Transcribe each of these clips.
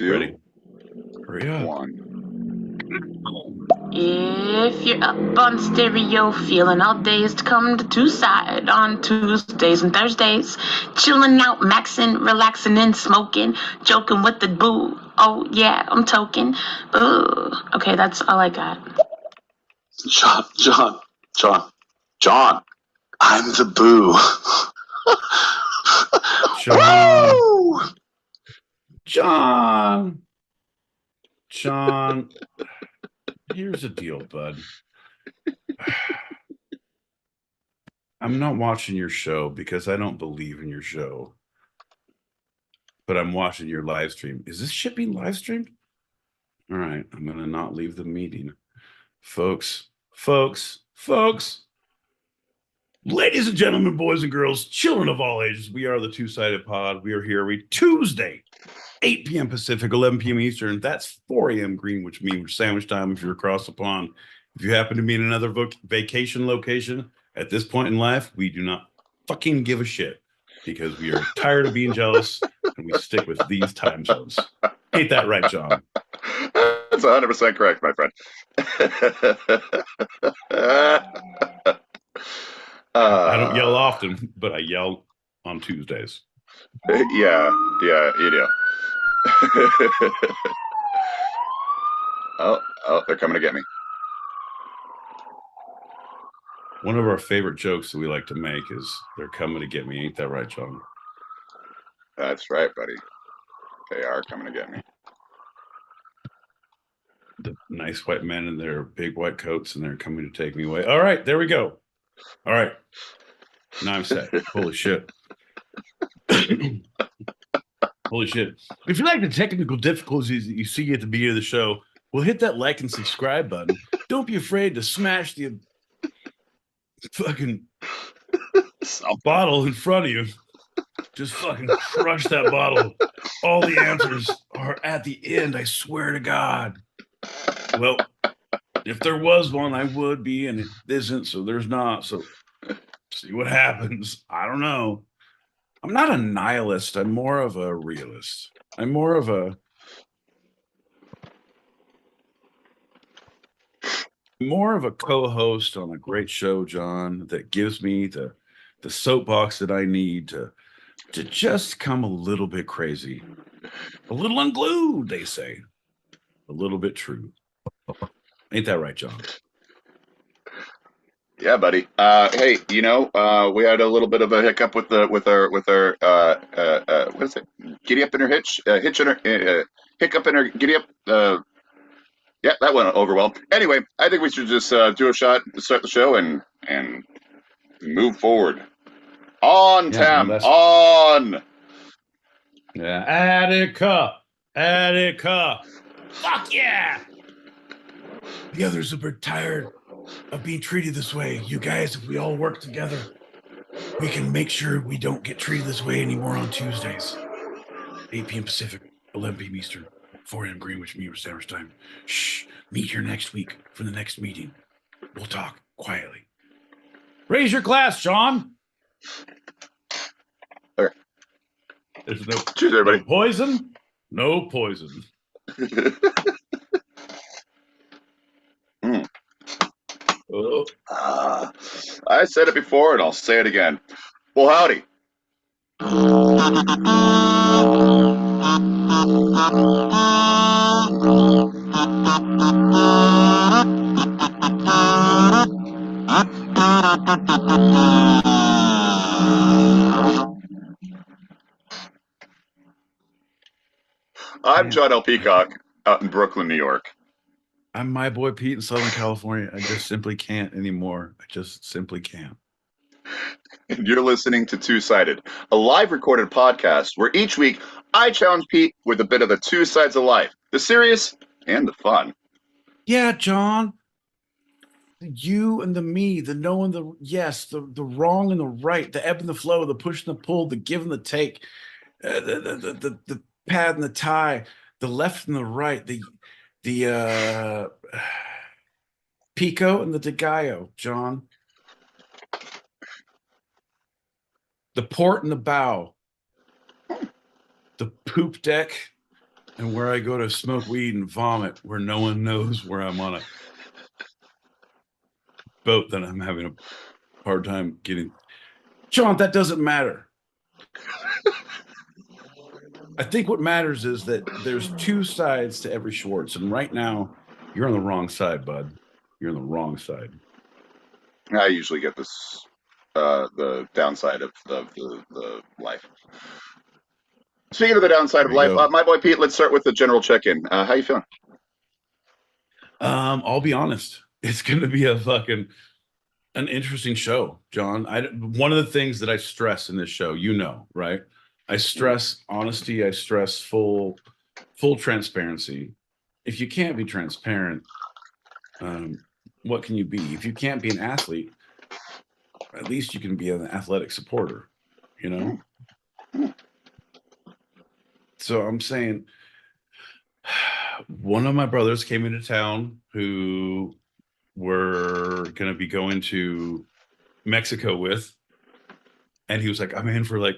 Ready? 2, Hurry up. 1. If you're up on stereo, feeling all days to come to Two-Side on Tuesdays and Thursdays, chilling out, maxing, relaxing and smoking, joking with the boo. Oh yeah, I'm token. Ugh. Okay, that's all I got. John, I'm the boo. John. John, here's the deal, bud. I'm not watching your show because I don't believe in your show. But I'm watching your live stream. Is this shit being live streamed? All right, I'm going to not leave the meeting. Folks. Ladies and gentlemen, boys and girls, children of all ages, we are the Two-Sided Pod. We are here every Tuesday, 8 p.m. Pacific, 11 p.m. Eastern. That's 4 a.m. Greenwich Mean sandwich time if you're across the pond. If you happen to be in another vacation location at this point in life, we do not fucking give a shit because we are tired of being jealous and we stick with these time zones. Ain't that right, John? That's 100% correct, my friend. I don't yell often, but I yell on Tuesdays. Yeah, you do. Oh, they're coming to get me. One of our favorite jokes that we like to make is they're coming to get me. Ain't that right, John? That's right, buddy. They are coming to get me. The nice white men in their big white coats, and they're coming to take me away. All right, there we go. All right. Now I'm set. Holy shit. Holy shit. If you like the technical difficulties that you see at the beginning of the show, well, hit that like and subscribe button. Don't be afraid to smash the fucking bottle in front of you. Just fucking crush that bottle. All the answers are at the end, I swear to God. Well, if there was one, I would be, and it isn't, so there's not. So see what happens. I don't know. I'm not a nihilist. I'm more of a realist. I'm more of a co-host on a great show, John, that gives me the soapbox that I need to just come a little bit crazy. A little unglued, they say. A little bit true. Ain't that right, John? Yeah, buddy. Hey, we had a little bit of a hiccup with our what is it? Giddy up in her hitch, hitch in her hiccup in her giddy up. Yeah, that went over well. Anyway, I think we should just do a shot, start the show, and move forward. On, Yeah, Tam, no, on. Yeah, Attica. Fuck yeah! The others are tired of being treated this way. You guys, if we all work together, we can make sure we don't get treated this way anymore on Tuesdays. 8 p.m. Pacific, 11 p.m. Eastern, 4 a.m. Greenwich Mean sandwich time. Shh, meet here next week for the next meeting. We'll talk quietly. Raise your glass, Sean. Okay. There's no, Cheers, everybody. no poison. No poison. Oh. I said it before, and I'll say it again. Well, howdy. I'm John L. Peacock out in Brooklyn, New York. I'm my boy Pete in Southern California. I just simply can't anymore. I just simply can't. And you're listening to Two-Sided, a live recorded podcast where each week I challenge Pete with a bit of the two sides of life, the serious and the fun. Yeah, John. The you and the me, the no and the yes, the wrong and the right, the ebb and the flow, the push and the pull, the give and the take, the pad and the tie, the left and the right, the Pico and the DeGaio, John. The port and the bow. The poop deck and where I go to smoke weed and vomit, where no one knows where I'm on a boat that I'm having a hard time getting. John, that doesn't matter. I think what matters is that there's two sides to every Schwartz, and right now you're on the wrong side, bud. You're on the wrong side. I usually get this, the downside of the life. Speaking of the downside of There you life, go. my boy Pete, let's start with the general check-in. How you feeling? I'll be honest. It's going to be an interesting show, John. One of the things that I stress in this show, right? I stress honesty. I stress full transparency. If you can't be transparent, what can you be? If you can't be an athlete, at least you can be an athletic supporter, you know? So I'm saying one of my brothers came into town who we're going to be going to Mexico with. And he was like, I'm in for like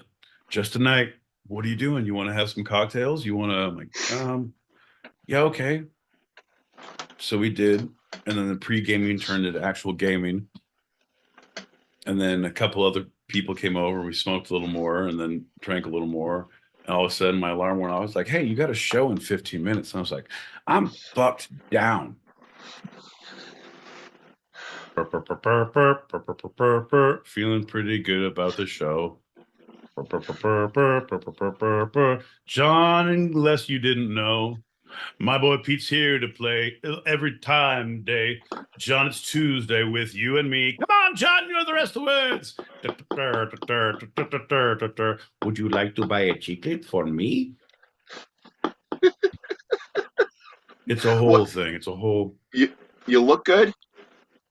just a night. What are you doing? You want to have some cocktails? You want to, I'm like, yeah, okay. So we did. And then the pre-gaming turned into actual gaming. And then a couple other people came over. We smoked a little more and then drank a little more. And all of a sudden my alarm went off. I was like, hey, you got a show in 15 minutes. And I was like, I'm fucked down. Feeling pretty good about the show. John, unless you didn't know, my boy Pete's here to play every time day. John, it's Tuesday with you and me. Come on, John, you know the rest of the words. Would you like to buy a ticket for me? It's a whole What thing. It's a whole. you look good,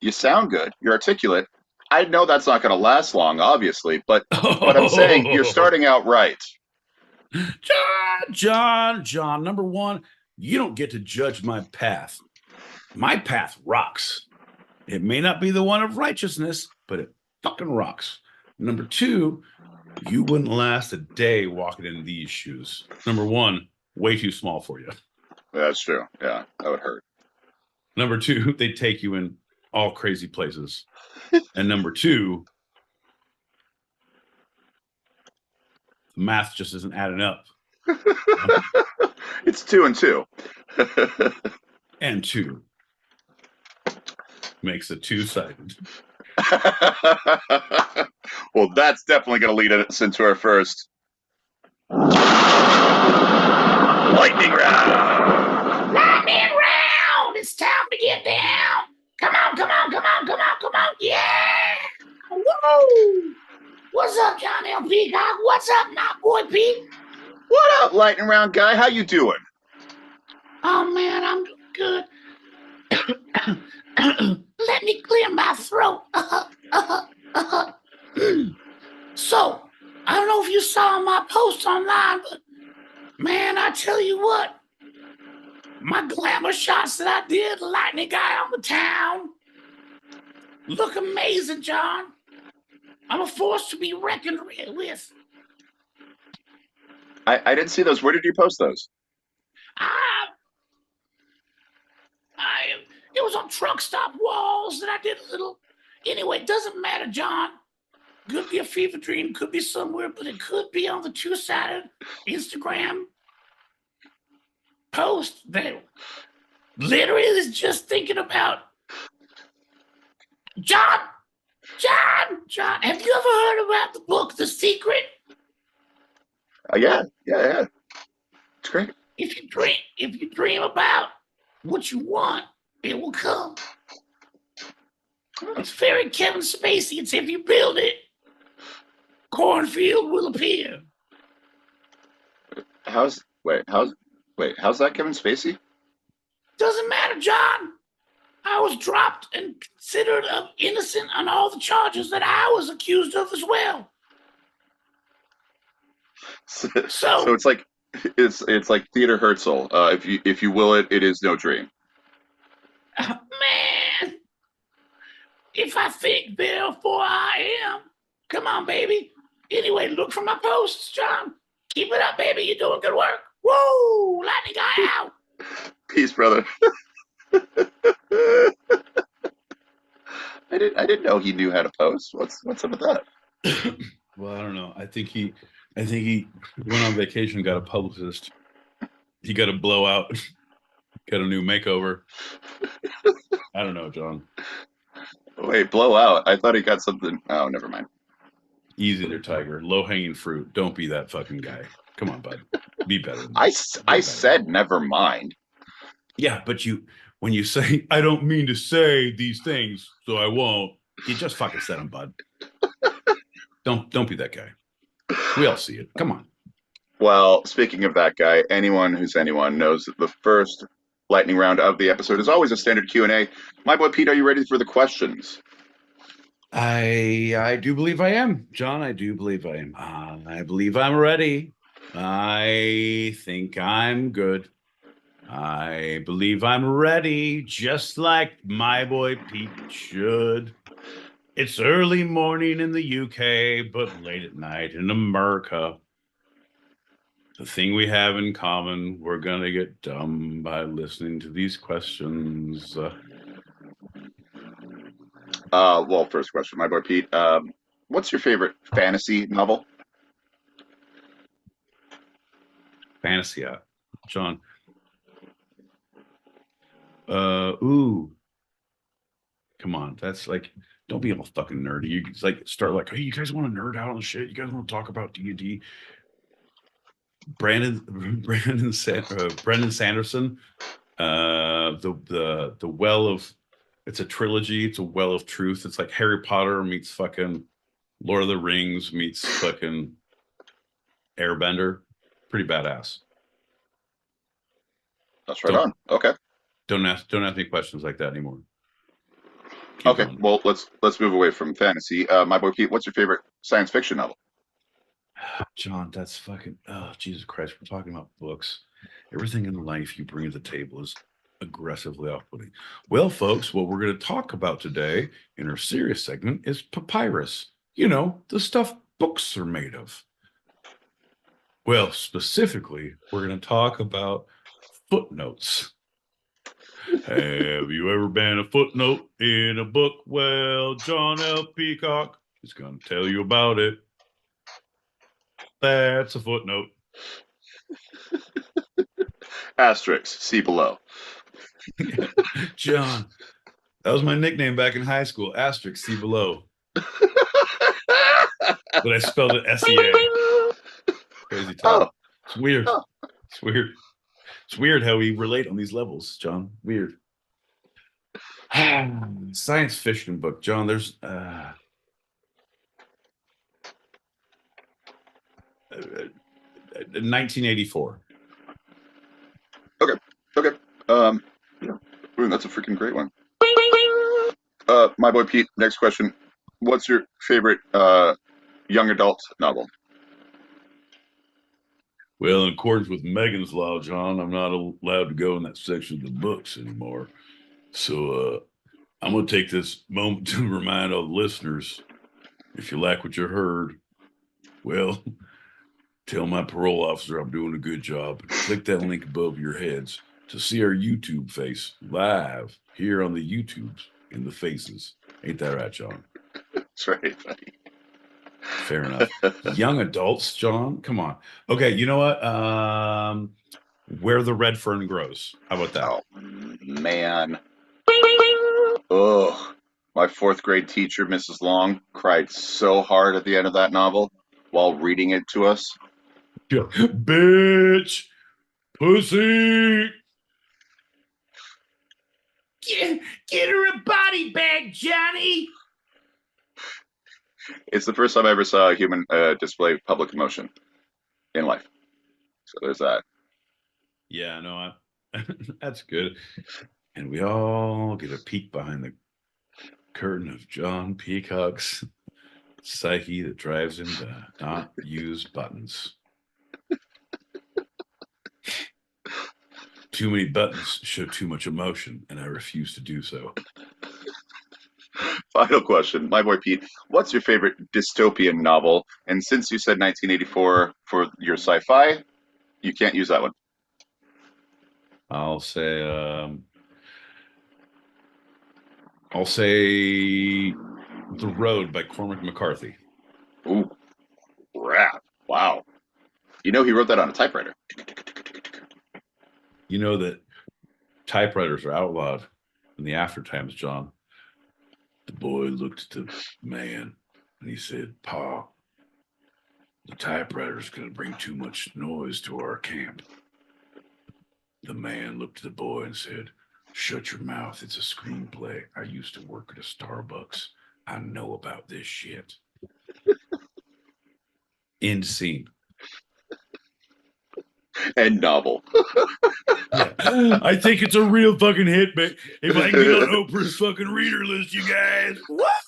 you sound good, you're articulate. I know that's not going to last long, obviously, but I'm saying you're starting out right. John, number one, you don't get to judge my path. My path rocks. It may not be the one of righteousness, but it fucking rocks. Number two, you wouldn't last a day walking in these shoes. Number one, way too small for you. That's true. Yeah, that would hurt. Number two, they take you in all crazy places. And number two, the math just isn't adding up. It's 2 and 2. And two makes it two-sided. Well, that's definitely going to lead us into our first lightning round. Lightning round! It's time to get down. Come on. Yeah! Woo! What's up, John L. Peacock? What's up, my boy Pete? What up, lightning round guy? How you doing? Oh, man, I'm good. Let me clear my throat. So, I don't know if you saw my post online, but man, I tell you what, my glamour shots that I did, lightning guy on the town, look amazing, John. I'm a force to be reckoned with. I didn't see those. Where did you post those? It was on truck stop walls that I did a little. Anyway, it doesn't matter, John. Could be a fever dream, could be somewhere, but it could be on the two-sided Instagram post that literally is just thinking about John, have you ever heard about the book The Secret? Yeah. It's great. If you dream about what you want, it will come. It's very Kevin Spacey. It's if you build it, cornfield will appear. How's that Kevin Spacey? Doesn't matter, John. I was dropped and considered innocent on all the charges that I was accused of as well. So it's like Theodore Herzl. If you will it, it is no dream. Man, if I think, therefore I am. Come on, baby. Anyway, look for my posts, John. Keep it up, baby. You're doing good work. Whoa, lightning guy out. Peace, brother. I didn't know he knew how to post. What's up with that? Well, I don't know. I think he went on vacation, got a publicist. He got a blowout, got a new makeover. I don't know, John. Wait, blowout. I thought he got something. Oh, never mind. Easy there, Tiger. Low hanging fruit. Don't be that fucking guy. Come on, bud. Be better than that. I said never mind. Yeah, but when you say I don't mean to say these things, so I won't. You just fucking said them, bud. Don't be that guy. We all see it. Come on. Well, speaking of that guy, anyone who's anyone knows that the first lightning round of the episode is always a standard Q&A. My boy Pete, are you ready for the questions? I do believe I am, John. I do believe I am. I believe I'm ready. I think I'm good. I believe I'm ready, just like my boy Pete should. It's early morning in the UK, but late at night in America. The thing we have in common, we're going to get dumb by listening to these questions. Well, first question, my boy Pete. What's your favorite fantasy novel? Fantasy, John. Ooh. Come on. That's like, don't be all fucking nerdy. You just like start like, hey, you guys want to nerd out on shit? You guys want to talk about D&D? Brandon Sanderson, the well of, it's a trilogy. It's a well of truth. It's like Harry Potter meets fucking Lord of the Rings meets fucking Airbender. Pretty badass. That's right on. Okay. Don't ask me questions like that anymore. Keep Okay. going. Well, let's move away from fantasy. My boy Pete, what's your favorite science fiction novel? John, that's fucking, oh, Jesus Christ. We're talking about books. Everything in life you bring to the table is aggressively off-putting. Well, folks, what we're going to talk about today in our serious segment is papyrus. You know, the stuff books are made of. Well, specifically, we're going to talk about footnotes. Have you ever been a footnote in a book? Well, John L. Peacock is going to tell you about it. That's a footnote. Asterisk, see below. John, that was my nickname back in high school. Asterisk, see below. But I spelled it S-E-A. Crazy time. It's weird. It's weird. It's weird how we relate on these levels, John. Weird. Science fiction book, John. There's 1984. Okay. Ooh, that's a freaking great one. My boy Pete, next question. What's your favorite young adult novel? Well, in accordance with Megan's Law, John, I'm not allowed to go in that section of the books anymore. So I'm going to take this moment to remind all the listeners, if you like what you heard, well, tell my parole officer I'm doing a good job. Click that link above your heads to see our YouTube face live here on the YouTubes in the faces. Ain't that right, John? That's right, buddy. Fair enough. Young adults, John, come on. Okay, you know what? Where the Red Fern Grows. How about that? Oh, man. Ugh. My fourth grade teacher, Mrs. Long, cried so hard at the end of that novel while reading it to us. Bitch! Pussy! Get her a body bag, Johnny! It's the first time I ever saw a human display public emotion in life. So there's that. Yeah, no, that's good. And we all get a peek behind the curtain of John Peacock's psyche that drives him to not use buttons. Too many buttons show too much emotion, and I refuse to do so. Final question. My boy Pete, what's your favorite dystopian novel? And since you said 1984 for your sci-fi, You can't use that one. I'll say The Road by Cormac McCarthy. Ooh, rap. Wow. You know he wrote that on a typewriter. You know that typewriters are outlawed in the after times, John. The boy looked at the man and he said, "Pa, the typewriter's going to bring too much noise to our camp." The man looked at the boy and said, "Shut your mouth. It's a screenplay. I used to work at a Starbucks. I know about this shit." End scene. And novel. Yeah. I think it's a real fucking hit, but if I can get on Oprah's fucking reader list, you guys, what?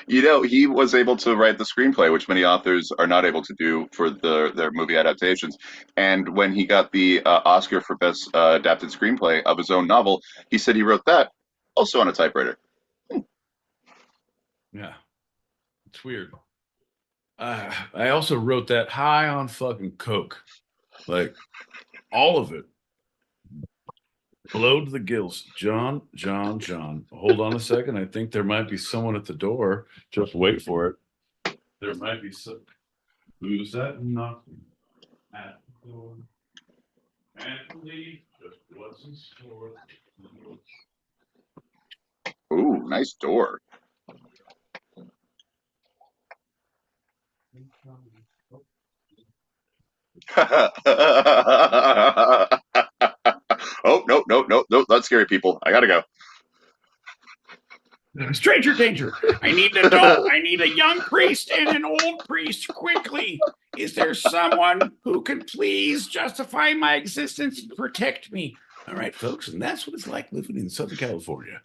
You know, he was able to write the screenplay, which many authors are not able to do for their movie adaptations. And when he got the Oscar for Best Adapted Screenplay of his own novel, he said he wrote that also on a typewriter. Yeah. It's weird. I also wrote that high on fucking coke. Like, all of it. Blow to the gills. John. Hold on a second. I think there might be someone at the door. Just wait for it. There might be some. Who's that knocking at the door? Anthony just wasn't sure. Ooh, nice door. Oh, no, that's scary people. I gotta go. Stranger danger. I need an adult. I need a young priest and an old priest quickly. Is there someone who can please justify my existence and protect me? All right, folks, and that's what it's like living in Southern California.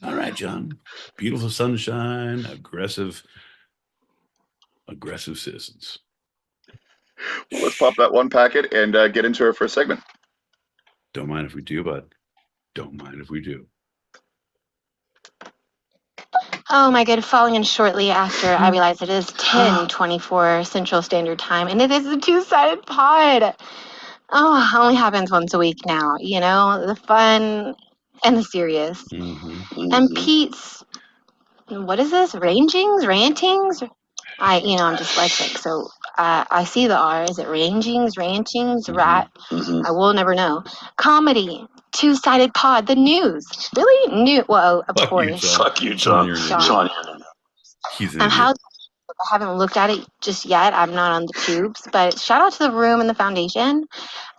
All right, John. Beautiful sunshine, aggressive citizens. Well, let's pop that one packet and get into our first segment. Don't mind if we do, bud. Don't mind if we do. Oh my god, falling in shortly after I realized it is 10:24 Central Standard Time, and it is a two-sided pod. Oh, only happens once a week now, you know? The fun and the serious. And Pete's, what is this? Rantings? I'm dyslexic, so I see the R. Is it rantings, rat? I will never know. Comedy, two-sided pod, the news. Really? New? Well, of course. Fuck you, John. Sean. He's an idiot. I haven't looked at it just yet. I'm not on the tubes, but shout out to the room and the foundation.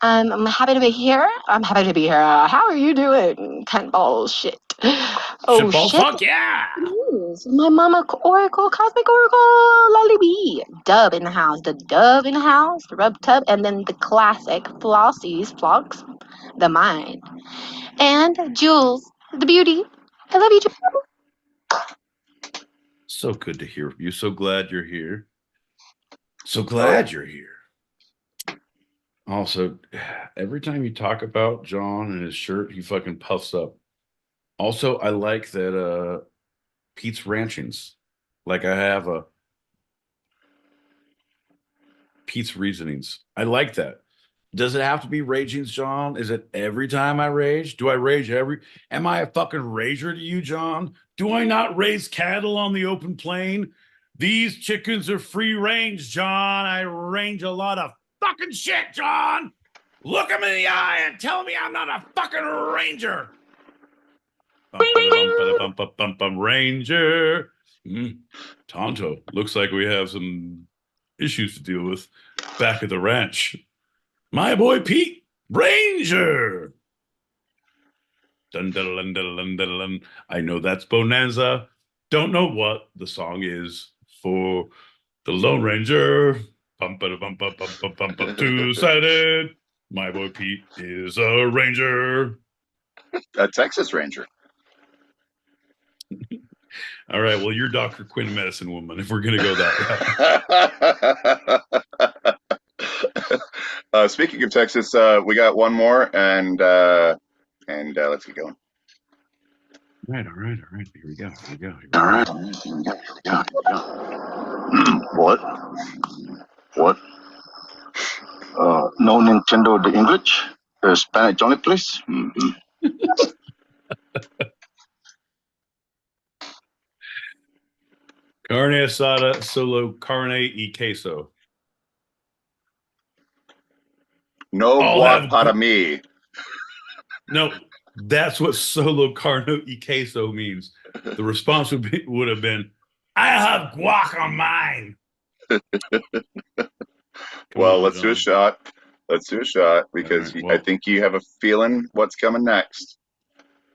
I'm happy to be here. How are you doing? Cunt balls, shit. Oh, Shitball, shit. fuck yeah. News. My mama Oracle, Cosmic Oracle, Lolly B. Dub in the house. The dove in the house. The rub tub. And then the classic Flossies, Flocks, the mind. And Jules, the beauty. I love you, Jules. So good to hear from you. So glad you're here. You're here. Also, every time you talk about John and his shirt, he fucking puffs up. Also, I like that Pete's Ranchings. Like I have a Pete's Reasonings. I like that. Does it have to be ragings, John? Is it every time I rage? Do I rage am I a fucking rager to you, John? Do I not raise cattle on the open plain? These chickens are free range, John. I range a lot of fucking shit, John. Look him in the eye and tell me I'm not a fucking ranger. Ranger. Tonto, looks like we have some issues to deal with back at the ranch. My boy Pete, Ranger. Dun, dun, dun, dun, dun, dun, dun. I know that's Bonanza. Don't know what the song is for the Lone Ranger. Two-sided. My boy Pete is a ranger. A Texas Ranger. All right, well, you're Dr. Quinn Medicine Woman, if we're going to go that route. Speaking of Texas, we got one more, and let's get going. All right. Here we go. All right. What? No Nintendo the English. Spanish only, please. Carne asada, solo carne y queso. No I'll guac have para me. no. That's what solo carne y queso means. The response would have been, "I have guac on mine." Come Well, on, let's do a John. shot. Let's do a shot because All right, I well, think you have a feeling what's coming next.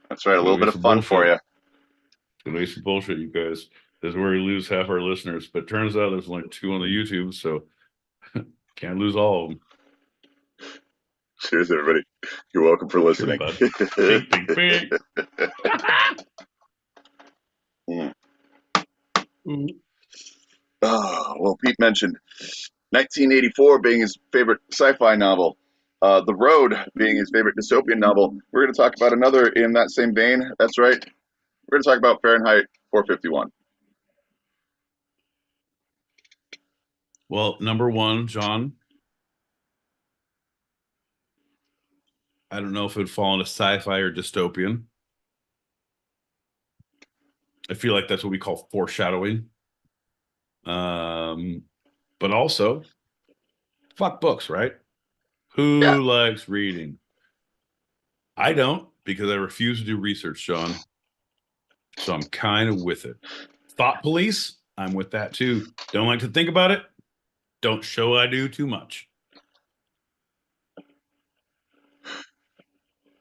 That's right. A it's gonna little be bit of some fun for bullshit. you. It's gonna be some bullshit, you guys. This is where we lose half our listeners. But turns out there's only 2 on the YouTube, so can't lose all of them. Cheers, everybody. You're welcome for listening. Bud. Big, big, big. Well, Pete mentioned 1984 being his favorite sci-fi novel. The Road being his favorite dystopian novel. We're going to talk about another in that same vein. That's right. We're going to talk about Fahrenheit 451. Well, number one, John, I don't know if it would fall into sci-fi or dystopian. I feel like that's what we call foreshadowing. But also, fuck books, right? Who likes reading? I don't, because I refuse to do research, John. So I'm kind of with it. Thought police, I'm with that too. Don't like to think about it. Don't show I do too much.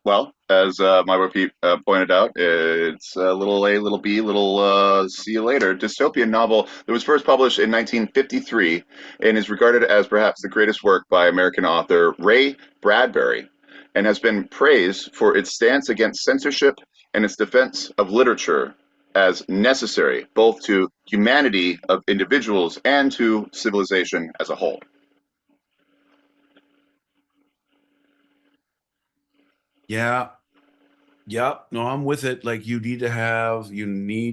Well, as my boy Pete pointed out, it's a little A, little B, little see you later. Dystopian novel that was first published in 1953 and is regarded as perhaps the greatest work by American author Ray Bradbury, and has been praised for its stance against censorship and its defense of literature as necessary both to humanity of individuals and to civilization as a whole. Yeah. Yep. No, I'm with it. Like you need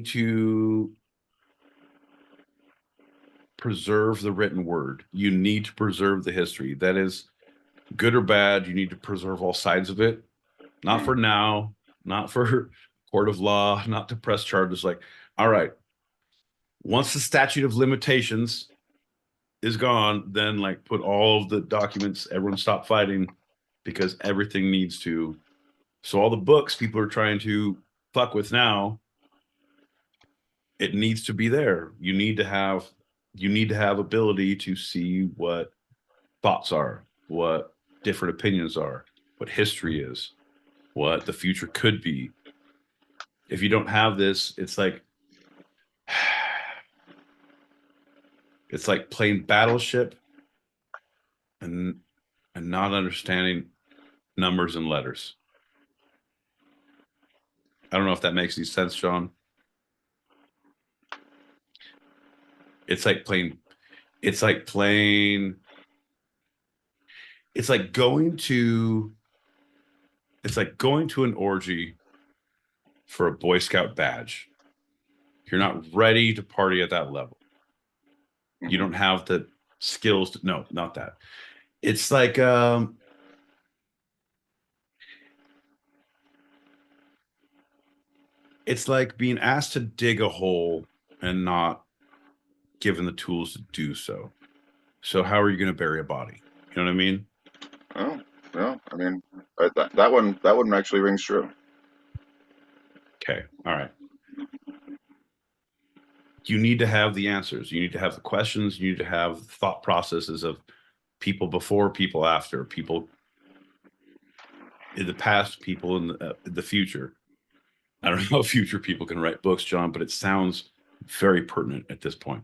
to preserve the written word. You need to preserve the history. That is good or bad. You need to preserve all sides of it. Not for now, not for court of law, not to press charges. Like, all right, once the statute of limitations is gone, then like put all of the documents, everyone stop fighting because everything needs to. So all the books people are trying to fuck with now, it needs to be there. You need to have ability to see what thoughts are, what different opinions are, what history is, what the future could be. If you don't have this, it's like playing Battleship and not understanding numbers and letters. I don't know if that makes any sense, Sean. It's like playing it's like playing it's like going to it's like going to an orgy for a Boy Scout badge. You're not ready to party at that level. You don't have the skills to, no, not that. It's like it's like being asked to dig a hole and not given the tools to do so. So how are you going to bury a body? You know what I mean? Oh, well, I mean, that one actually rings true. Okay. All right. You need to have the answers. You need to have the questions. You need to have thought processes of people before, people after, people in the past, people in the future. I don't know if future people can write books, John, but it sounds very pertinent at this point.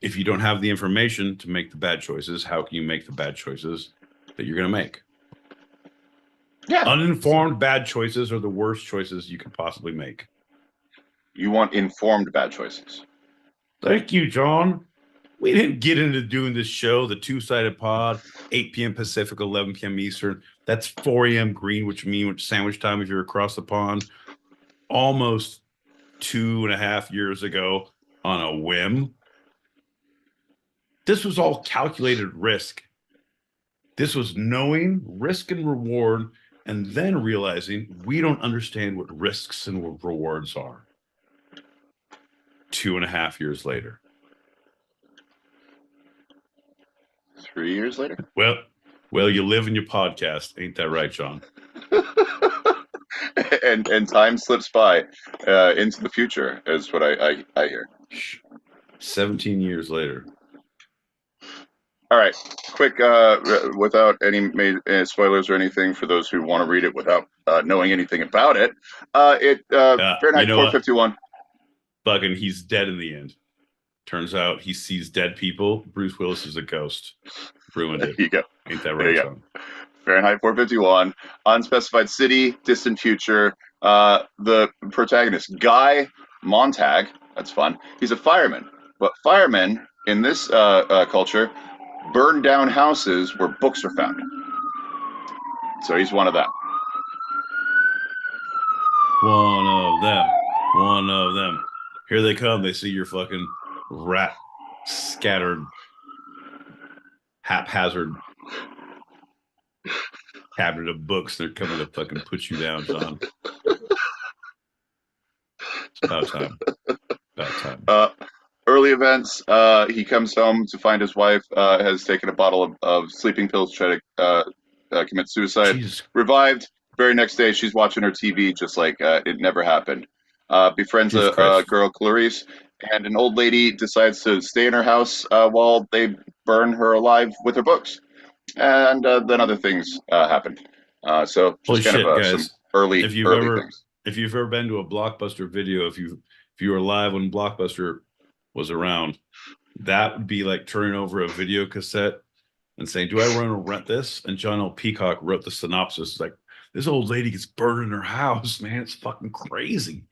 If you don't have the information to make the bad choices, how can you make the bad choices that you're going to make? Yeah. Uninformed bad choices are the worst choices you can possibly make. You want informed bad choices. Thank you, John. We didn't get into doing this show, the two-sided pod, 8 p.m. Pacific, 11 p.m. Eastern. That's 4 a.m. Greenwich Mean sandwich time if you're across the pond. Almost 2.5 years ago on a whim. This was all calculated risk. This was knowing risk and reward, and then realizing we don't understand what risks and what rewards are. 2.5 years later. 3 years later? Well, you live in your podcast. Ain't that right, John? and time slips by into the future, is what I hear. 17 years later. All right, quick, without any spoilers or anything for those who want to read it without knowing anything about it. Fahrenheit 451. Fucking, he's dead in the end. Turns out he sees dead people. Bruce Willis is a ghost. Ruined it. There you go. Ain't that right, John? Fahrenheit 451. Unspecified city, distant future. The protagonist, Guy Montag. That's fun. He's a fireman. But firemen in this culture burn down houses where books are found. So he's one of them. One of them. Here they come. They see your fucking rat scattered, haphazard cabinet of books. They're coming to fucking put you down, John. It's about time. Early events, he comes home to find his wife has taken a bottle of sleeping pills to try to commit suicide. Jesus. Revived. Very next day, she's watching her TV just like it never happened. Befriends a girl, Clarice, and an old lady decides to stay in her house while they burn her alive with her books. And then other things happen. So just kind of some early things. If you've ever been to a Blockbuster video, if you were alive when Blockbuster was around, that would be like turning over a video cassette and saying, do I want to rent this? And John L. Peacock wrote the synopsis like, this old lady gets burned in her house, man. It's fucking crazy.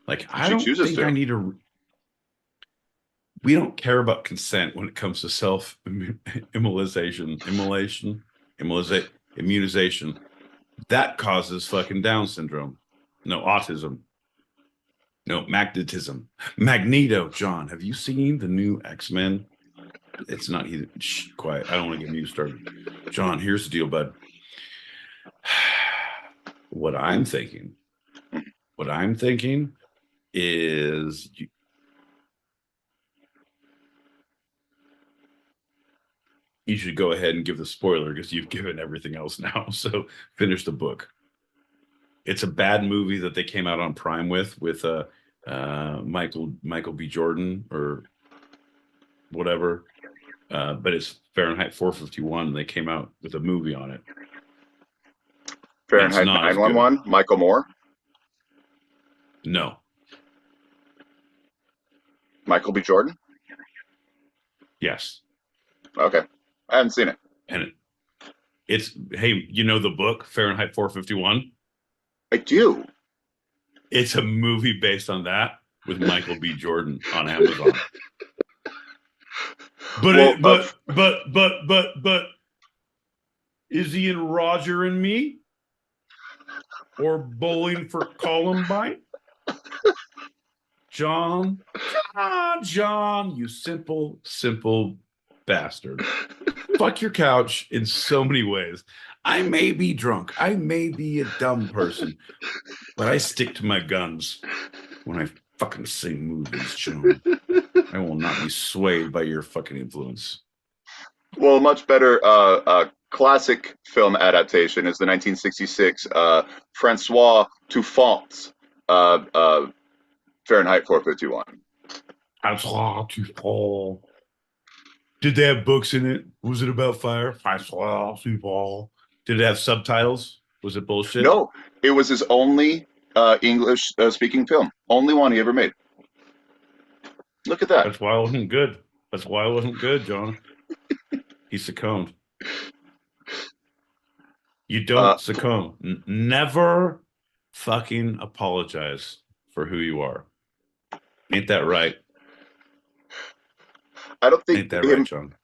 Like, I don't think I need to. We don't care about consent when it comes to self-immolation, immunization. That causes fucking Down syndrome. No, autism. No, magnetism. Magneto, John. Have you seen the new X-Men? It's not either. Shh, quiet. I don't want to get you started. John, here's the deal, bud. What I'm thinking is you should go ahead and give the spoiler because you've given everything else now. So finish the book. It's a bad movie that they came out on Prime with Michael B. Jordan or whatever. But it's Fahrenheit 451. And they came out with a movie on it. Fahrenheit 911, Michael Moore? No. Michael B. Jordan? Yes. Okay. I haven't seen it. And it's, hey, you know the book, Fahrenheit 451? I do. It's a movie based on that with Michael B. Jordan on Amazon. But is he in Roger and Me? Or Bowling for Columbine? John, you simple bastard. Fuck your couch in so many ways. I may be drunk. I may be a dumb person. But I stick to my guns when I fucking see movies, John. I will not be swayed by your fucking influence. Well, a much better classic film adaptation is the 1966 Francois Truffaut's Fahrenheit 451. Francois Truffaut. Did they have books in it? Was it about fire? Francois Truffaut. Did it have subtitles? Was it bullshit? No, it was his only English speaking film. Only one he ever made. Look at that. That's why it wasn't good. John. He succumbed. You don't succumb. Never fucking apologize for who you are. Ain't that right? I don't think Ain't that right, John?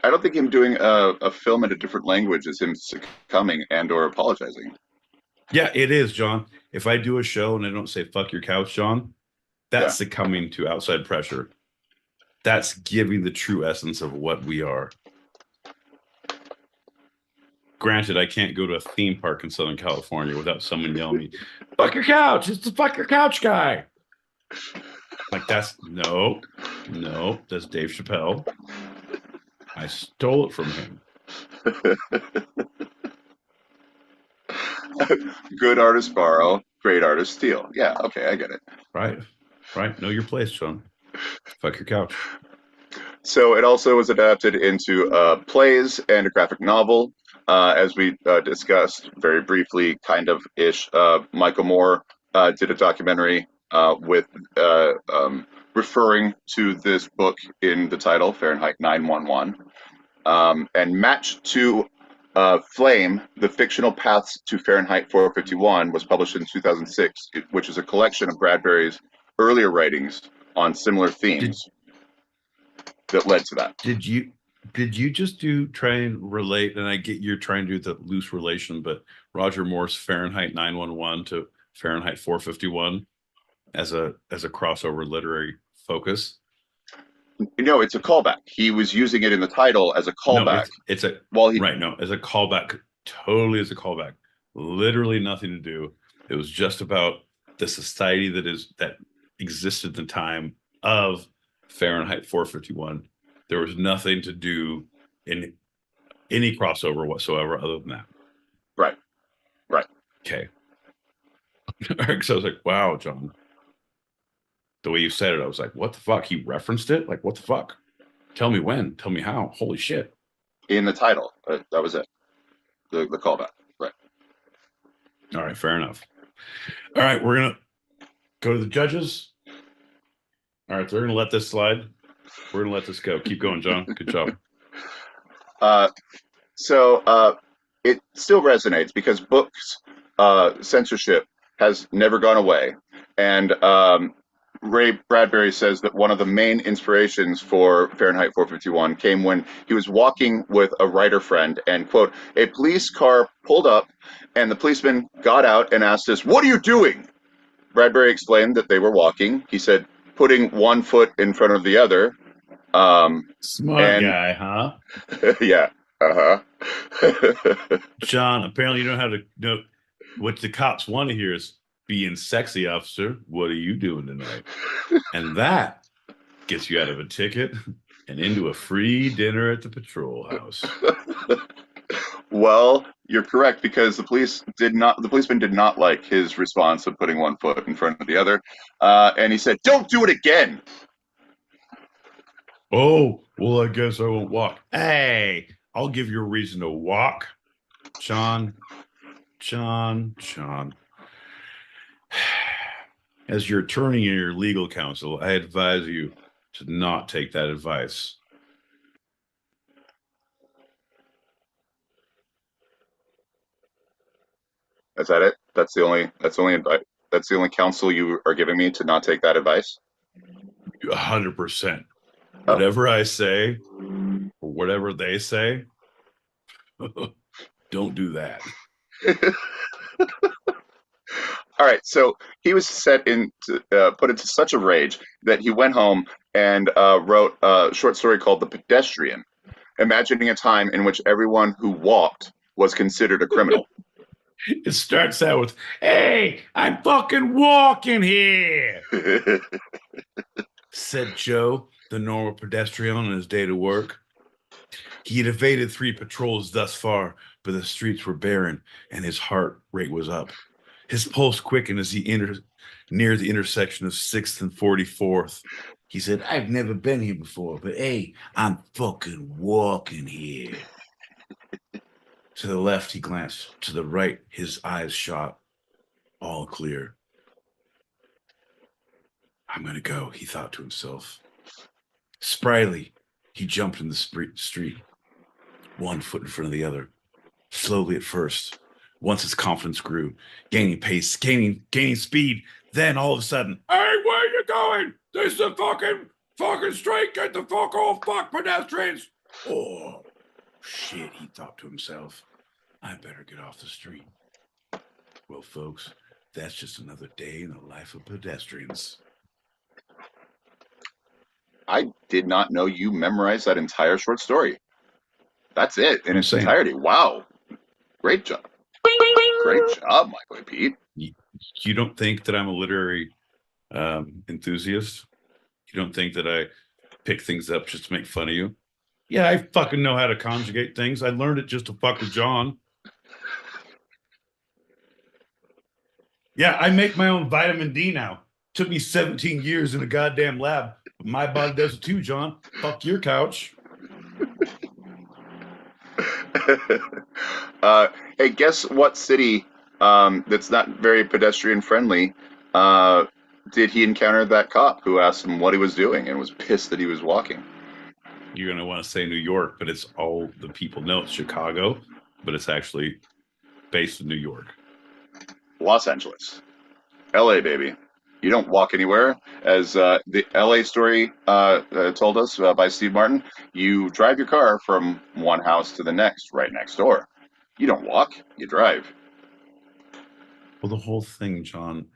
I don't think him doing a film in a different language is him succumbing and or apologizing. Yeah, it is, John. If I do a show and I don't say fuck your couch, John, that's succumbing to outside pressure. That's giving the true essence of what we are. Granted, I can't go to a theme park in Southern California without someone yelling at me, "Fuck your couch! It's the fuck your couch guy!" Like that's no, that's Dave Chappelle. I stole it from him. Good artists borrow, great artists steal. Yeah, okay, I get it. Right. Know your place, Sean. Fuck your couch. So it also was adapted into plays and a graphic novel, as we discussed very briefly, kind of ish. Michael Moore did a documentary with referring to this book in the title, Fahrenheit 911, and matched to Flame, the fictional Paths to Fahrenheit 451 was published in 2006, which is a collection of Bradbury's earlier writings on similar themes that led to that. Did you just try and relate, and I get you're trying to do the loose relation, but Roger Moore's Fahrenheit 911 to Fahrenheit 451 as a crossover literary focus? No, it's a callback. He was using it in the title as a callback. No, it's a as a callback, totally as a callback. Literally nothing to do. It was just about the society that existed at the time of Fahrenheit 451. There was nothing to do in any crossover whatsoever other than that. Right. Okay. So I was like, wow, John. The way you said it, I was like, what the fuck? He referenced it? Like, what the fuck? Tell me when. Tell me how. Holy shit. In the title. That was it. The callback. Right. All right. Fair enough. All right. We're going to go to the judges. All right. They're going to let this slide. We're going to let this go. Keep going, John. Good job. So it still resonates because books censorship has never gone away. And Ray Bradbury says that one of the main inspirations for Fahrenheit 451 came when he was walking with a writer friend and, quote, a police car pulled up and the policeman got out and asked us, "What are you doing?" Bradbury explained that they were walking. He said, putting one foot in front of the other. Smart guy, huh? Yeah. John, apparently you don't have to know what the cops want to hear is being sexy, officer. What are you doing tonight? And that gets you out of a ticket and into a free dinner at the patrol house. Well, you're correct because the policeman did not like his response of putting one foot in front of the other. And he said, "Don't do it again." Oh, well, I guess I won't walk. Hey, I'll give you a reason to walk. John. As your attorney and your legal counsel, I advise you to not take that advice. Is that it? That's the only counsel you are giving me, to not take that advice? 100%. Whatever I say, or whatever they say, don't do that. All right, so he was put into such a rage that he went home and wrote a short story called "The Pedestrian," imagining a time in which everyone who walked was considered a criminal. It starts out with, "Hey, I'm fucking walking here," said Joe, the normal pedestrian on his day to work. He had evaded 3 patrols thus far, but the streets were barren and his heart rate was up. His pulse quickened as he near the intersection of 6th and 44th. He said, "I've never been here before, but hey, I'm fucking walking here." To the left, he glanced. To the right, his eyes shot. All clear. "I'm going to go," he thought to himself. Spryly, he jumped in the street, 1 foot in front of the other. Slowly at first. Once his confidence grew, gaining pace, gaining speed. Then all of a sudden, "Hey, where are you going? This is a fucking street. Get the fuck off, fuck pedestrians." Oh, shit, he thought to himself. I better get off the street. Well, folks, that's just another day in the life of pedestrians. I did not know you memorized that entire short story. That's it in I'm its saying, entirety. Wow. Great job. Great job, Michael and Pete. you don't think that I'm a literary enthusiast? You don't think that I pick things up just to make fun of you? Yeah, I fucking know how to conjugate things. I learned it just to fuck with John. Yeah, I make my own vitamin D now. Took me 17 years in a goddamn lab. My body does it too, John. Fuck your couch. Hey, guess what city that's not very pedestrian friendly did he encounter that cop who asked him what he was doing and was pissed that he was walking? You're going to want to say New York, but it's all the people know it's Chicago, but it's actually based in New York. Los Angeles. LA, baby. You don't walk anywhere. As the LA story told us by Steve Martin, you drive your car from one house to the next, right next door. You don't walk, you drive. Well, the whole thing, John,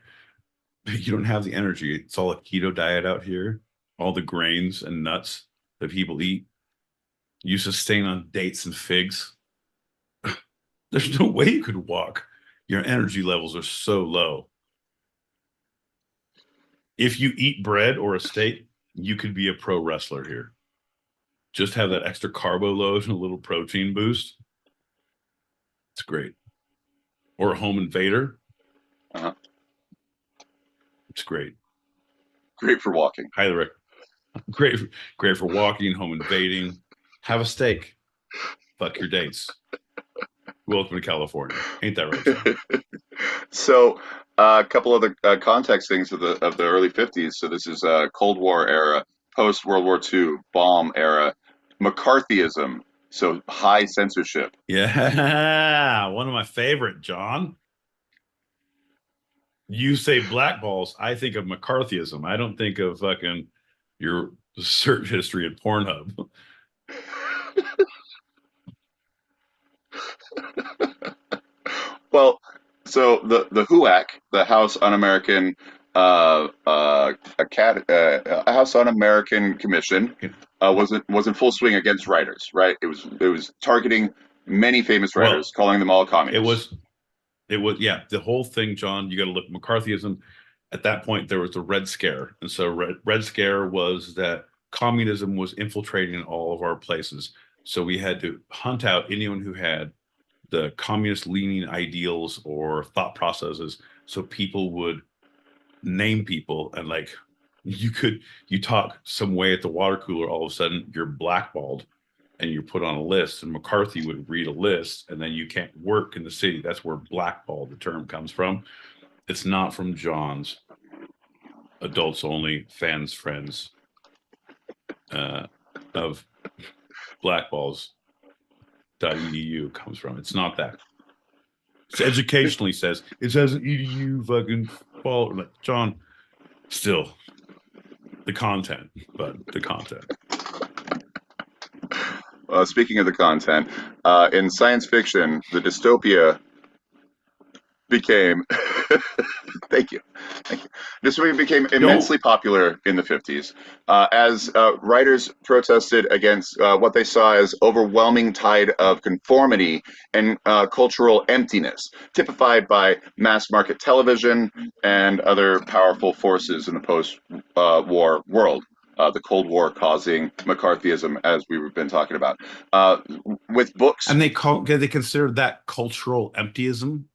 you don't have the energy. It's all a keto diet out here. All the grains and nuts that people eat. You sustain on dates and figs. There's no way you could walk. Your energy levels are so low. If you eat bread or a steak, you could be a pro wrestler here. Just have that extra carbo load and a little protein boost. It's great. Or a home invader. Uh-huh. It's great. Great for walking. Highly recommend. Great for walking, home invading. Have a steak. Fuck your dates. Welcome to California. Ain't that right, John? So, a couple of the context things of the early 50s. So this is Cold War era, post World War II, bomb era, McCarthyism. So high censorship. Yeah, one of my favorite, John. You say blackballs, I think of McCarthyism. I don't think of fucking your search history at Pornhub. Well, so the HUAC, the House Un-American House Un-American Commission, was in full swing against writers. Right? It was targeting many famous writers, calling them all communists. It was yeah. The whole thing, John. You got to look McCarthyism. At that point, there was the Red Scare, and so Red Scare was that communism was infiltrating in all of our places. So we had to hunt out anyone who had the communist leaning ideals or thought processes, so people would name people, and like you talk some way at the water cooler, all of a sudden you're blackballed and you're put on a list, and McCarthy would read a list, and then you can't work in the city. That's where blackball, the term, comes from. It's not from John's adults only fans friends of blackballs.edu comes from. It's not that. It's educationally says it says edu fucking follow, like John. Still the content, but the content. Speaking of the content, in science fiction, the dystopia became thank you. Dystopia became immensely popular in the 50s as writers protested against what they saw as overwhelming tide of conformity and cultural emptiness, typified by mass market television and other powerful forces in the post-war world. The Cold War causing McCarthyism, as we've been talking about, with books, and they consider that cultural emptyism.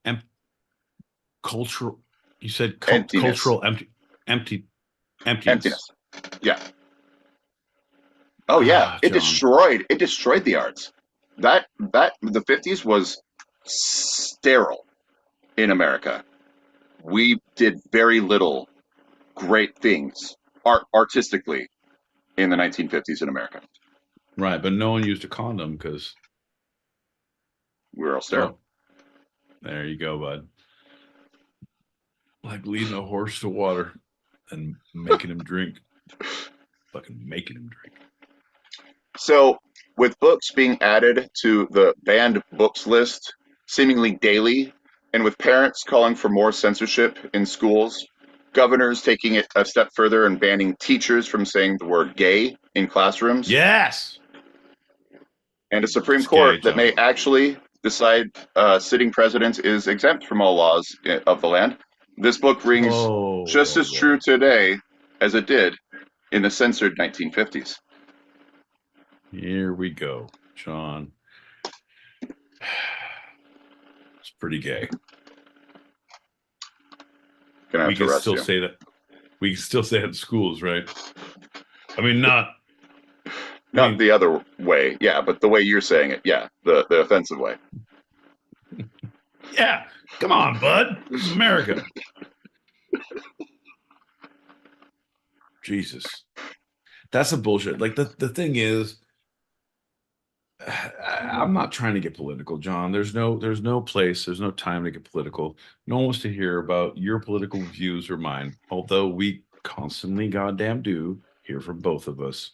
Cultural, you said cultural emptiness. Yeah. Oh yeah, it John. destroyed the arts. That the 50s was sterile in America. We did very little great things artistically in the 1950s in America. Right, but no one used a condom because we were all sterile. There you go, bud. Like leading a horse to water and making him drink. Fucking making him drink. So, with books being added to the banned books list seemingly daily, and with parents calling for more censorship in schools, governors taking it a step further and banning teachers from saying the word gay in classrooms. Yes. And a Supreme It's Court gay, that may John. actually decide sitting president is exempt from all laws of the land. This book rings just as true today as it did in the censored 1950s. Here we go, John. It's pretty gay. Gonna have to arrest you. Say that. We can still say it in schools, right? I mean, not the other way, yeah, but the way you're saying it, yeah, the offensive way. Yeah, come on, bud. This is America. Jesus, that's a bullshit. Like the thing is, I'm not trying to get political, John. There's no place, there's no time to get political. No one wants to hear about your political views or mine, although we constantly goddamn do hear from both of us.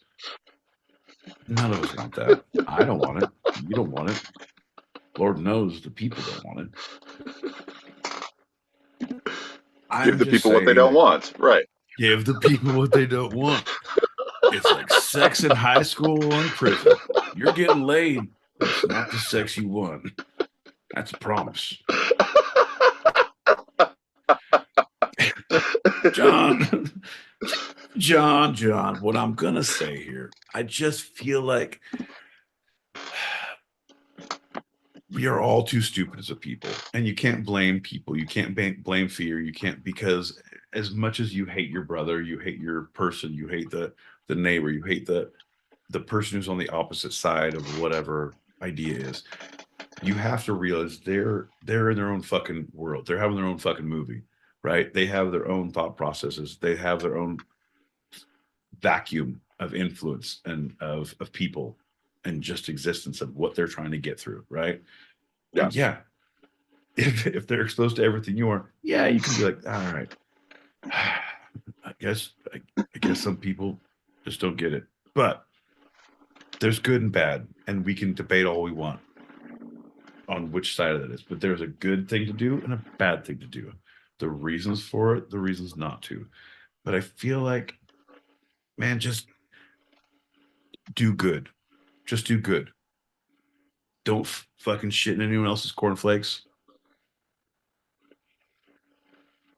None of us want that. I don't want it. You don't want it. Lord knows the people don't want it. Give the people what they don't want. Right. Give the people what they don't want. It's like sex in high school or in prison. You're getting laid, but it's not the sex you want. That's a promise. John, what I'm going to say here, I just feel like we are all too stupid as a people, and you can't blame people. You can't blame fear. You can't, because as much as you hate your brother, you hate your person, you hate the neighbor, you hate the person who's on the opposite side of whatever idea is. You have to realize they're in their own fucking world. They're having their own fucking movie, right? They have their own thought processes. They have their own vacuum of influence and of people and just existence of what they're trying to get through, right? Yeah. And yeah. If they're exposed to everything you are, yeah, you can be like, all right. I guess some people just don't get it. But there's good and bad, and we can debate all we want on which side of that is. But there's a good thing to do and a bad thing to do. The reasons for it, the reasons not to. But I feel like, man, just do good. Just do good. Don't fucking shit in anyone else's cornflakes.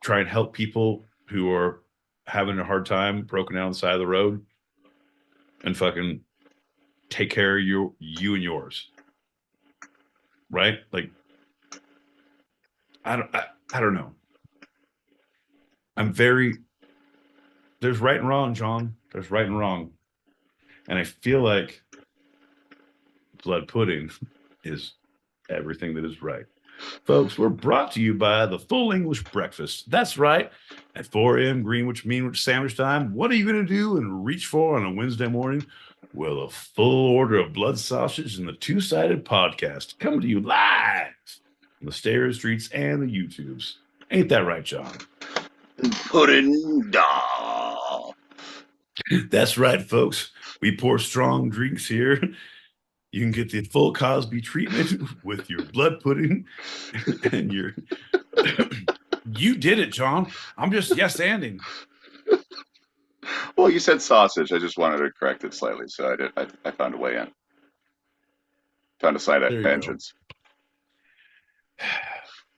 Try and help people who are having a hard time, broken down on the side of the road, and fucking take care of you and yours. Right? Like, I don't know. There's right and wrong, John. There's right and wrong. And I feel like blood pudding is everything that is right. Folks, we're brought to you by the Full English Breakfast. That's right. At 4 a.m. Greenwich Mean Sandwich time, what are you going to do and reach for on a Wednesday morning? Well, a full order of blood sausage and the Two-Sided Podcast coming to you live on the stairs, streets, and the YouTubes. Ain't that right, John? Pudding da. That's right, folks. We pour strong drinks here. You can get the full Cosby treatment with your blood pudding and your. You did it, John. I'm just yes-anding. Well, you said sausage. I just wanted to correct it slightly, so I did. I found a way in. Found a side entrance.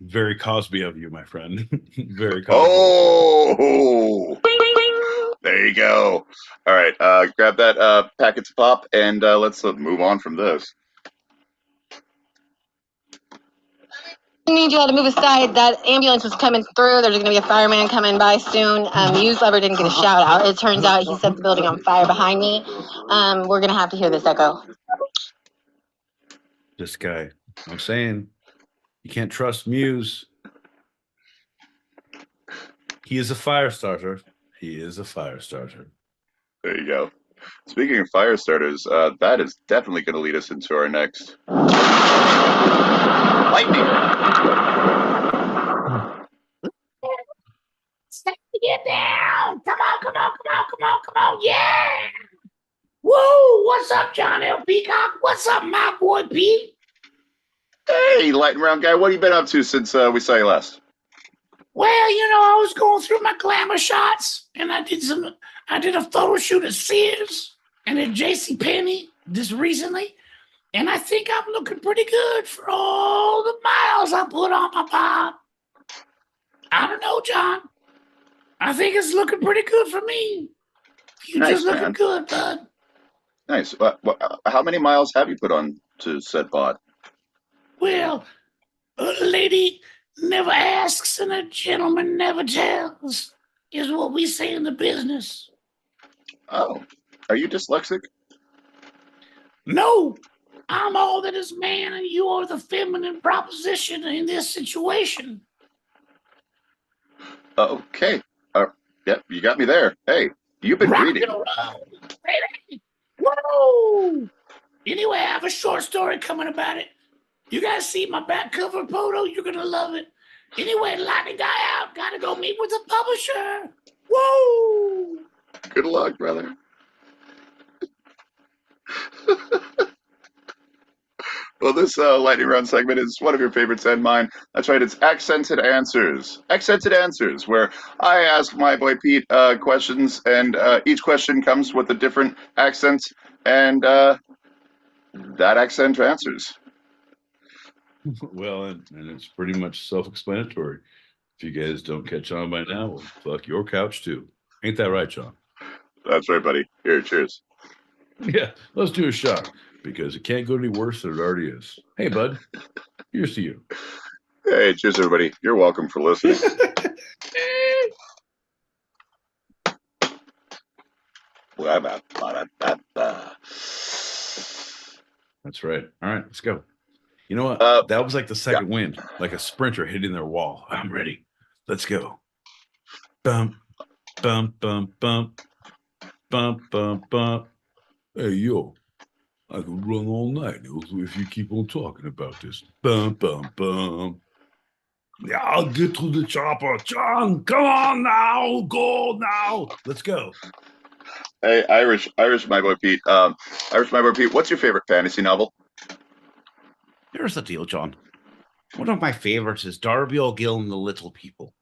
Very Cosby of you, my friend. Very Cosby. Oh, there you go. All right, grab that packet to pop, and let's move on from this. I need you all to move aside. That ambulance was coming through. There's going to be a fireman coming by soon. Hughes Lever didn't get a shout out. It turns out he set the building on fire behind me. We're going to have to hear this echo. This guy, I'm saying, you can't trust Muse. He is a fire starter. He is a fire starter. There you go. Speaking of fire starters, that is definitely going to lead us into our next lightning. Get down! Come on! Yeah! Whoa! What's up, John L. Peacock? What's up, my boy Pete? Hey, lightning round guy, what have you been up to since we saw you last? Well, I was going through my glamour shots, and I did a photo shoot at Sears and at JCPenney just recently, and I think I'm looking pretty good for all the miles I put on my pod. I don't know, John. I think it's looking pretty good for me. You're Nice, just looking man. good, bud. Nice. How many miles have you put on to said pod? Well, a lady never asks and a gentleman never tells, is what we say in the business. Oh, are you dyslexic? No, I'm all that is man, and you are the feminine proposition in this situation. Okay. Yep, you got me there. Hey, you've been Rock reading. and roll, baby. Whoa! Anyway, I have a short story coming about it. You guys see my back cover photo? You're gonna love it. Anyway, lightning guy out. Gotta go meet with the publisher. Whoa! Good luck, brother. Well, this lightning round segment is one of your favorites and mine. That's right, it's Accented Answers. Accented Answers, where I ask my boy Pete questions, and each question comes with a different accent, and that accent answers. Well, and it's pretty much self-explanatory. If you guys don't catch on by now, well, fuck your couch too. Ain't that right, John? That's right, buddy. Here, cheers. Yeah, let's do a shot because it can't go any worse than it already is. Hey, bud, here's to you. Hey, cheers, everybody. You're welcome for listening. That's right. All right, let's go. You know what? That was like the second wind, like a sprinter hitting their wall. I'm ready. Let's go. Bump, bump, bump, bump, bump, bump, bump. Hey, yo, I could run all night if you keep on talking about this. Bump, bump, bump. Yeah, I'll get to the chopper. John, come on now. Go now. Let's go. Hey, Irish, my boy Pete. Irish, my boy Pete. What's your favorite fantasy novel? Here's the deal, John. One of my favorites is Darby O'Gill and the Little People.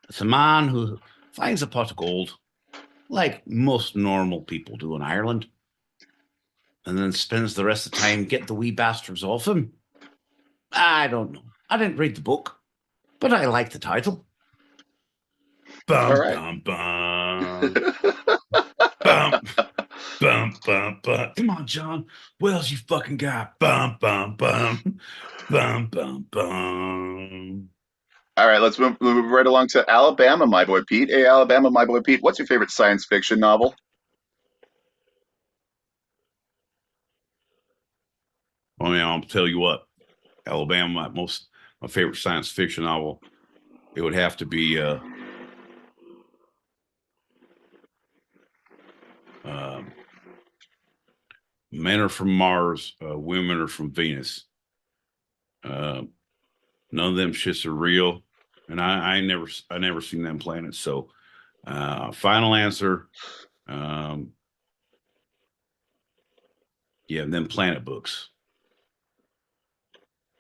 It's a man who finds a pot of gold, like most normal people do in Ireland, and then spends the rest of the time getting the wee bastards off him. I don't know. I didn't read the book, but I like the title. Bum, All right. bum, bum. Bum, bum, bum, bum. Come on, John. What else you fucking got? Bum, bum, bum. Bum, bum, bum. All right, let's move right along to Alabama, my boy Pete. Hey, Alabama, my boy Pete. What's your favorite science fiction novel? I mean, I'll tell you what, Alabama, my favorite science fiction novel, it would have to be Men Are From Mars, Women Are From Venus. None of them shits are real, and I never seen them planets. So, final answer, yeah, them planet books.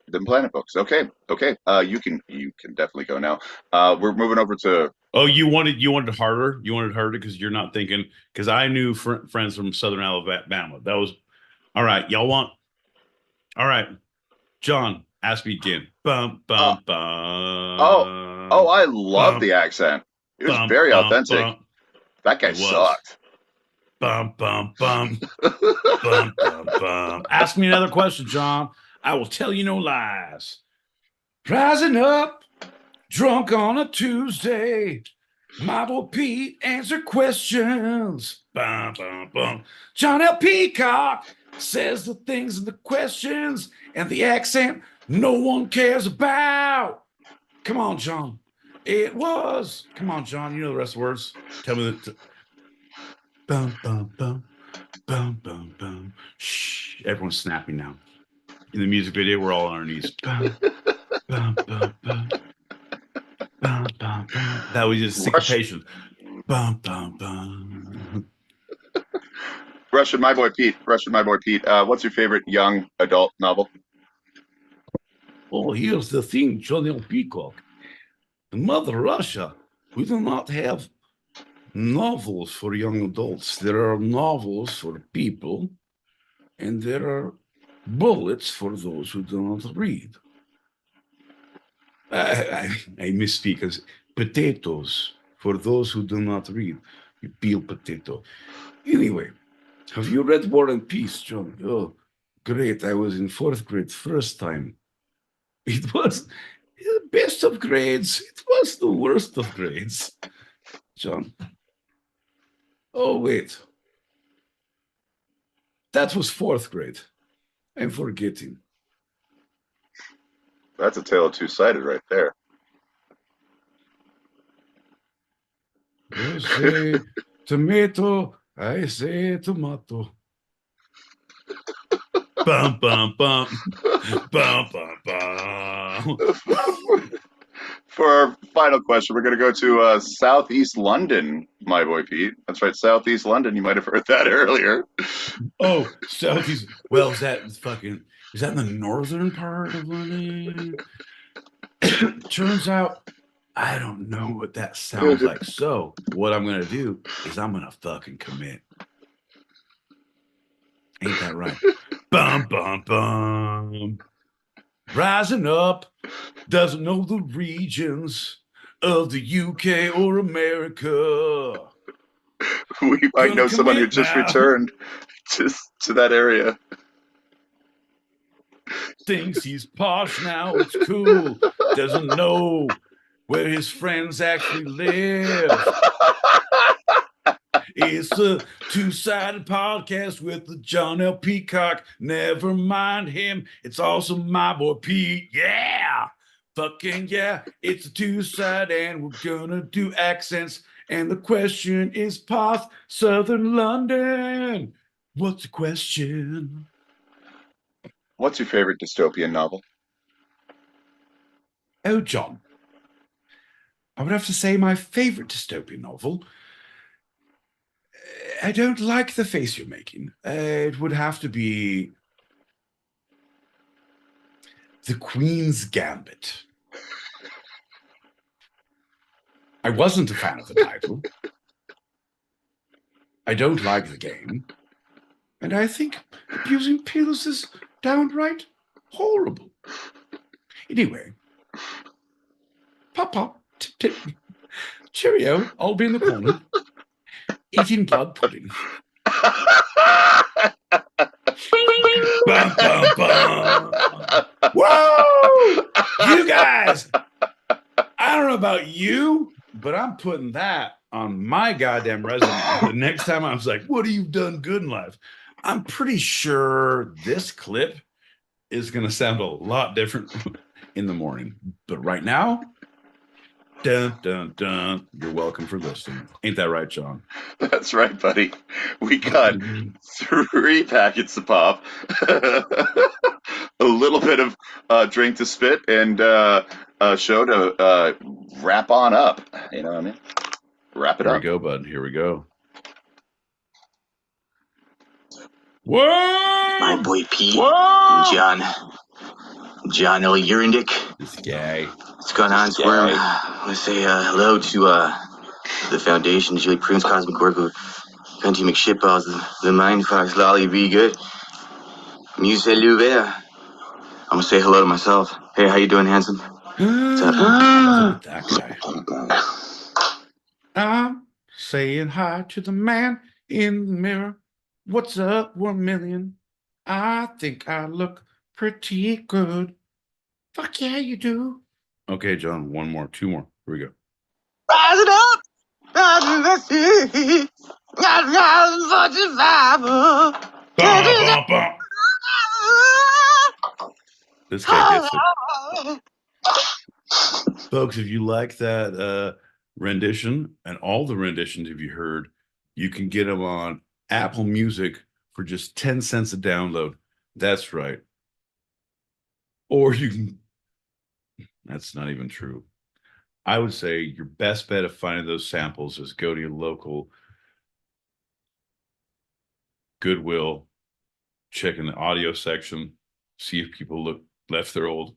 Them planet books. Okay. You can definitely go now. We're moving over to. Oh, you wanted harder. You wanted harder because you're not thinking. Because I knew friends from Southern Alabama. That was all right. Y'all want? All right, John. Ask me again. Bum bum bum. Oh! I love the accent. It was very authentic. That guy sucked. Bum bum bum. Bum bum bum. Ask me another question, John. I will tell you no lies. Rising up, drunk on a Tuesday. Model Pete answer questions. Bum bum bum. John L. Peacock says the things in the questions and the accent no one cares about. Come on, John. It was. Come on, John. You know the rest of the words. Tell me that. Bum bum bum. Bum bum bum. Shh. Everyone's snapping now. In the music video, we're all on our knees. Bum, bum, bum, bum. Bum, bum, bum. That was just syncopation. Bum, bum, bum. Russian, my boy Pete. What's your favorite young adult novel? Oh, here's the thing, Johnny Peacock. In Mother Russia, we do not have novels for young adults. There are novels for people, and there are bullets for those who do not read. I misspeak as potatoes for those who do not read. You peel potato. Anyway, have you read War and Peace, John? Oh, great. I was in 4th grade first time. It was the best of grades. It was the worst of grades, John. Oh, wait. That was 4th grade. I'm forgetting. That's a tale of two-sided right there. You say tomato, I say tomato. Bum, bum, bum. Bum, bum, bum. For our final question, we're going to go to Southeast London, my boy Pete. That's right, Southeast London. You might have heard that earlier. Oh, Southeast. Well, is that in the northern part of London? Turns out I don't know what that sounds like. So what I'm gonna do is I'm gonna fucking commit. Ain't that right? Bum bum bum. Rising up, doesn't know the regions of the UK or America. We might Gonna know someone who commit just now. returned to that area. Thinks he's posh now, it's cool. Doesn't know where his friends actually live. It's the two-sided podcast with the John L. Peacock. Never mind him. It's also my boy Pete. Yeah. Fucking yeah. It's a two-sided and we're gonna do accents. And the question is past Southern London. What's the question? What's your favorite dystopian novel? Oh, John. I would have to say my favorite dystopian novel. I don't like the face you're making. It would have to be The Queen's Gambit. I wasn't a fan of the title. I don't like the game. And I think abusing pills is downright horrible. Anyway, pop, pop, tip, tip. Cheerio, I'll be in the corner eating blood pudding. Bum, bum, bum. Whoa! You guys! I don't know about you, but I'm putting that on my goddamn resume. The next time I was like, what have you done good in life? I'm pretty sure this clip is going to sound a lot different in the morning. But right now, dun, dun, dun, you're welcome for listening. Ain't that right, John? That's right, buddy. We got 3 packets of pop, a little bit of drink to spit, and a show to wrap on up. You know what I mean? Wrap it Here up. we go, bud. Here we go. Whoa! My boy Pete, Whoa! John L. Urindick. This guy. What's going on, Squirm? I want to say hello to the Foundation, Julie Prunes, Cosmic Orgo, Country McShitballs, the Mind Fox, Lolly Be Good, Muse Louvert. I'm going to say hello to myself. Hey, how you doing, handsome? What's up? Look at that guy. I'm saying hi to the man in the mirror. What's up, 1 million? I think I look pretty good. Fuck yeah, you do. Okay, John, 1 more, 2 more. Here we go. Rising up, rising the sea, This guy gets it. Folks, if you like that rendition and all the renditions if you heard, you can get them on Apple Music for just 10 cents a download. That's right. Or you can, that's not even true. I would say your best bet of finding those samples is go to your local Goodwill, check in the audio section, see if people left their old.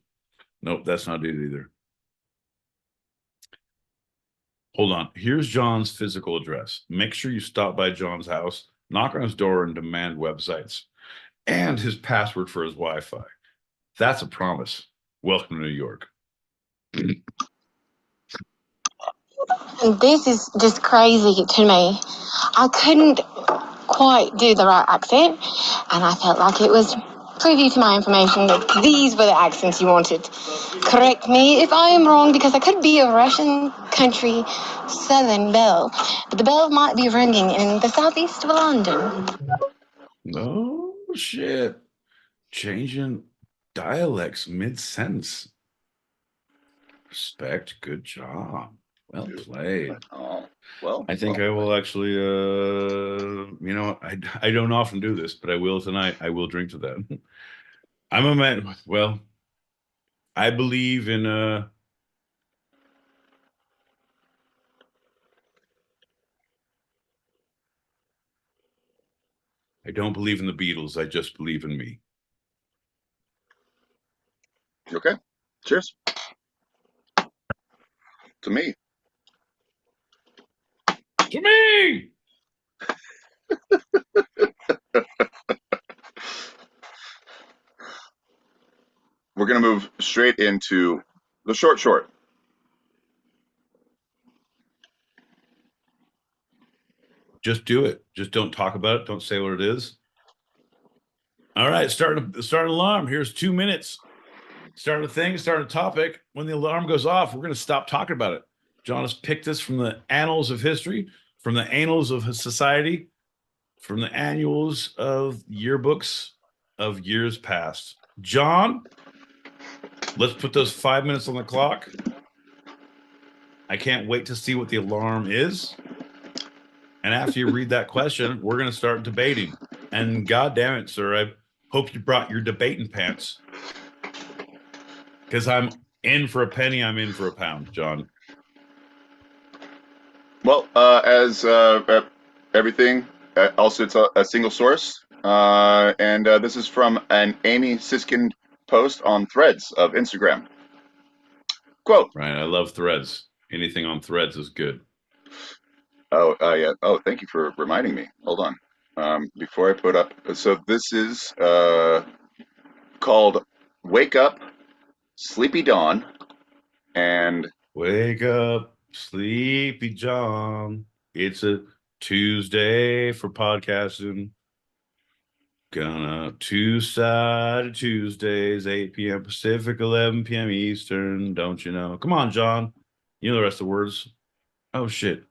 Nope, that's not it either. Hold on. Here's John's physical address. Make sure you stop by John's house, knock on his door, and demand websites and his password for his Wi-Fi. That's a promise. Welcome to New York. This is just crazy to me. I couldn't quite do the right accent, and I felt like it was privy to my information that these were the accents you wanted. Correct me if I am wrong, because I could be a Russian country southern belle, but the bell might be ringing in the southeast of London. No shit. Changing dialects mid-sentence. Respect. Good job. Well played. Oh, well. I think I will actually, I don't often do this, but I will tonight. I will drink to that. I'm a man. Well, I believe in, I don't believe in the Beatles. I just believe in me. Okay. Cheers. To me. To me! We're going to move straight into the short. Just do it. Just don't talk about it. Don't say what it is. All right, start an alarm. Here's 2 minutes. Start a thing, start a topic. When the alarm goes off, we're going to stop talking about it. John has picked this from the annals of history, from the annals of society, from the annuals of yearbooks of years past. John, let's put those 5 minutes on the clock. I can't wait to see what the alarm is. And after you read that question, we're going to start debating. And God damn it, sir, I hope you brought your debating pants. Because I'm in for a penny, I'm in for a pound, John. Well, as everything, also it's a single source. And this is from an Amy Siskin post on Threads of Instagram. Quote. Right, I love Threads. Anything on Threads is good. Oh, yeah. Oh, thank you for reminding me. Hold on. Before I put up, so this is called "Wake Up, Sleepy Dawn," and wake up, sleepy John. It's a Tuesday for podcasting. Gonna two-sided Tuesdays, 8 p.m. Pacific, 11 p.m. Eastern. Don't you know? Come on, John. You know the rest of the words. Oh shit.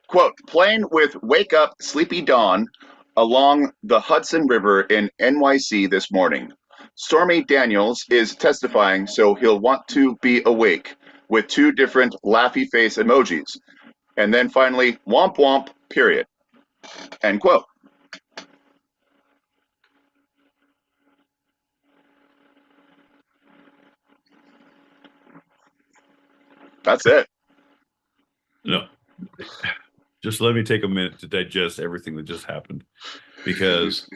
quote, playing with "Wake Up, Sleepy Dawn" along the Hudson River in NYC this morning. Stormy Daniels is testifying, so he'll want to be awake, with 2 different laughy face emojis. And then finally, womp womp, period. End quote. That's it. No. Just let me take a minute to digest everything that just happened. Because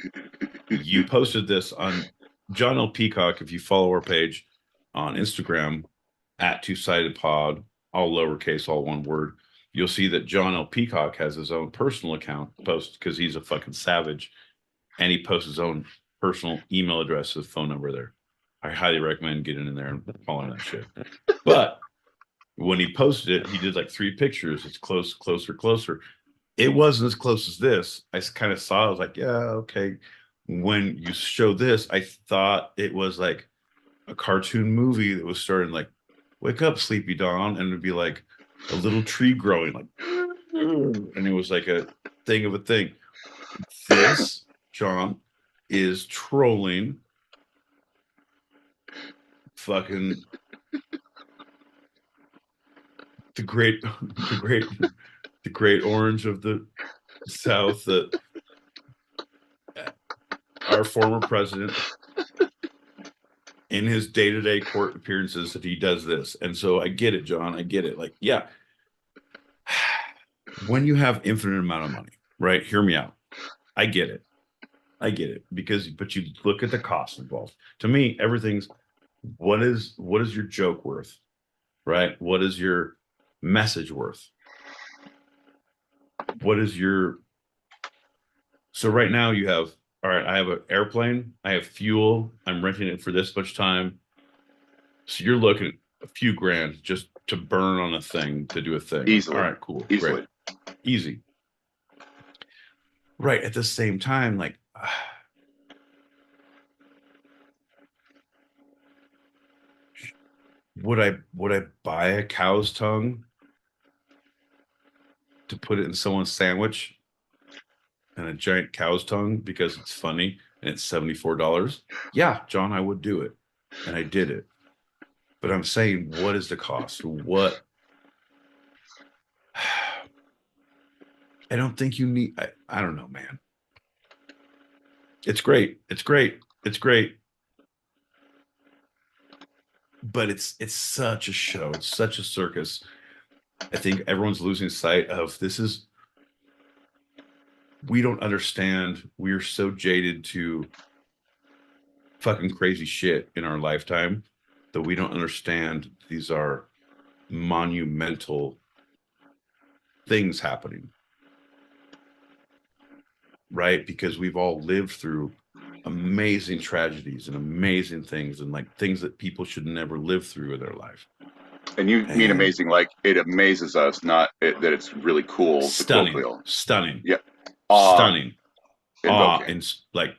you posted this on John L. Peacock. If you follow our page on Instagram at Two-Sided Pod, all lowercase, all one word, you'll see that John L. Peacock has his own personal account post because he's a fucking savage, and he posts his own personal email address, his phone number there. I highly recommend getting in there and following that shit. But when he posted it, he did like 3 pictures. It's closer. It wasn't as close as this. I kind of saw it. I was like, yeah, okay. When you show this, I thought it was like a cartoon movie that was starting like, wake up, Sleepy Dawn. And it'd be like a little tree growing, like, and it was like a thing of a thing. This, John, is trolling fucking the great orange of the South, that our former president, in his day-to-day court appearances, that he does this. And so I get it, John. I get it. Like, yeah, when you have infinite amount of money, right? Hear me out. I get it. But you look at the cost involved. To me, everything's what is your joke worth, right? What is your message worth? What is your... So right now you have, all right, I have an airplane, I have fuel, I'm renting it for this much time. So you're looking at a few grand just to burn on a thing, to do a thing. Easily. All right, cool. Easily. Great. Easy. Right. At the same time, like, would I buy a cow's tongue to put it in someone's sandwich, and a giant cow's tongue because it's funny and it's $74? Yeah, John, I would do it. And I did it. But I'm saying, what is the cost? What? I don't think you need, I don't know, man. It's great. It's great. It's great. But it's such a show. It's such a circus. I think everyone's losing sight of this is, we don't understand. We're so jaded to fucking crazy shit in our lifetime that we don't understand these are monumental things happening. Right? Because we've all lived through amazing tragedies and amazing things, and like things that people should never live through in their life. And you mean amazing like it amazes us, not that it's really cool. Stunning. Stunning. Yeah. Stunning. Invoking. And like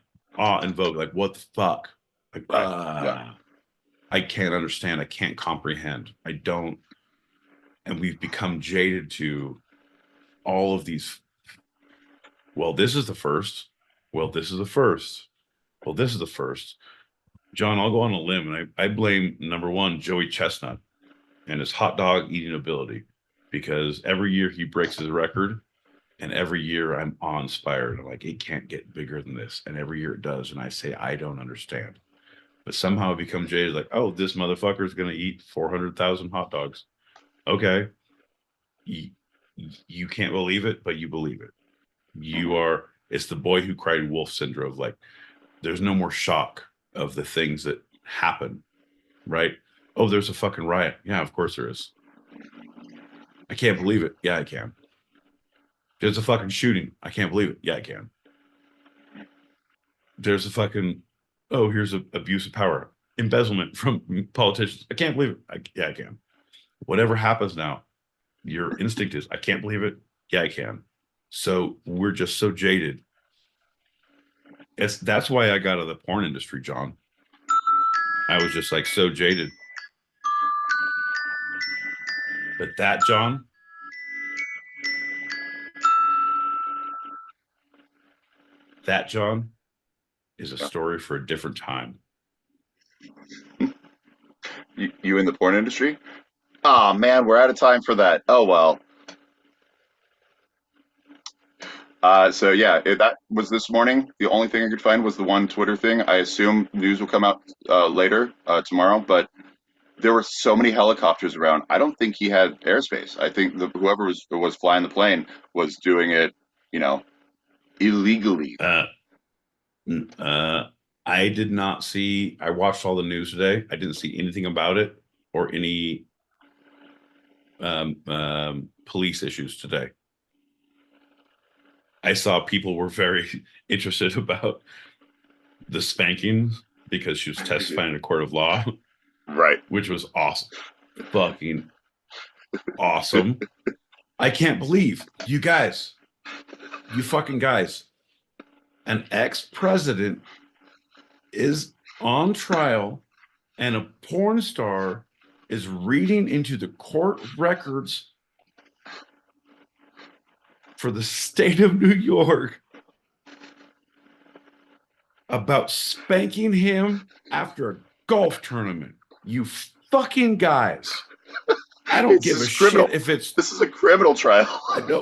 invoke, like what the fuck? Like, yeah. I can't understand. I can't comprehend. I don't. And we've become jaded to all of these. Well, this is the first. Well, this is the first. Well, this is the first. John, I'll go on a limb, and I blame, number one, Joey Chestnut and his hot dog eating ability, because every year he breaks his record, and every year I'm awe-inspired. I'm like, it can't get bigger than this. And every year it does. And I say, I don't understand. But somehow it becomes jaded, like, oh, this motherfucker is going to eat 400,000 hot dogs. Okay. You can't believe it, but you believe it. You are, it's the boy who cried wolf syndrome. Like, there's no more shock of the things that happen, right? Oh, there's a fucking riot. Yeah, of course there is. I can't believe it. Yeah, I can. There's a fucking shooting. I can't believe it. Yeah, I can. There's a fucking, oh, here's a abuse of power, embezzlement from politicians. I can't believe it. Yeah, I can. Whatever happens now, your instinct is, I can't believe it. Yeah, I can. So we're just so jaded. That's why I got out of the porn industry, John. I was just like so jaded. But that, John, is a story for a different time. You in the porn industry? Oh man, we're out of time for that. Oh well. So yeah, that was this morning. The only thing I could find was the one Twitter thing. I assume news will come out later tomorrow, but there were so many helicopters around. I don't think he had airspace. I think whoever was flying the plane was doing it, illegally. I did not see. I watched all the news today. I didn't see anything about it or any police issues today. I saw people were very interested about the spankings because she was testifying in a court of law. Right. Which was awesome. Fucking awesome. I can't believe you guys, you fucking guys, an ex-president is on trial and a porn star is reading into the court records for the state of New York about spanking him after a golf tournament. You fucking guys. I don't give a shit if it's... This is a criminal trial.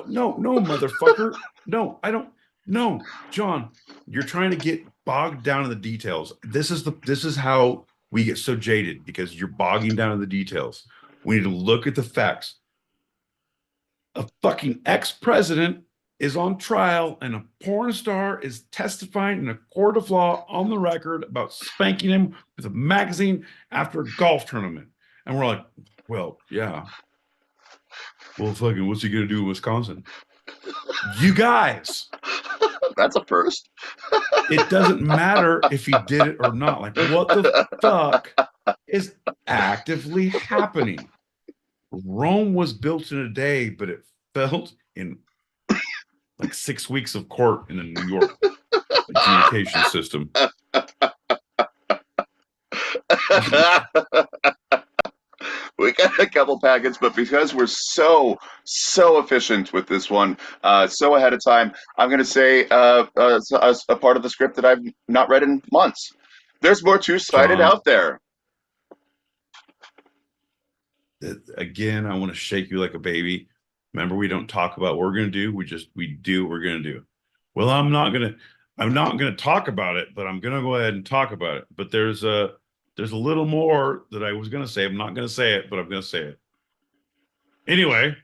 No, motherfucker. No, I don't. No, John, you're trying to get bogged down in the details. This is how we get so jaded, because you're bogging down in the details. We need to look at the facts. A fucking ex-president is on trial and a porn star is testifying in a court of law on the record about spanking him with a magazine after a golf tournament. And we're like, well, yeah. Well, fucking, what's he gonna do in Wisconsin? You guys, That's a first. it doesn't matter if he did it or not. Like, what the fuck is actively happening? Rome was built in a day, but it felt in like 6 weeks of court in the New York adjudication system. We got a couple packets, but because we're so efficient with this one, so ahead of time, I'm going to say a part of the script that I've not read in months. There's more two-sided John, out there. again, I want to shake you like a baby. Remember, we don't talk about what we're going to do. We do what we're going to do. Well, I'm not going to talk about it, but I'm going to go ahead and talk about it. But there's a little more that I was going to say. I'm not going to say it, but I'm going to say it. Anyway,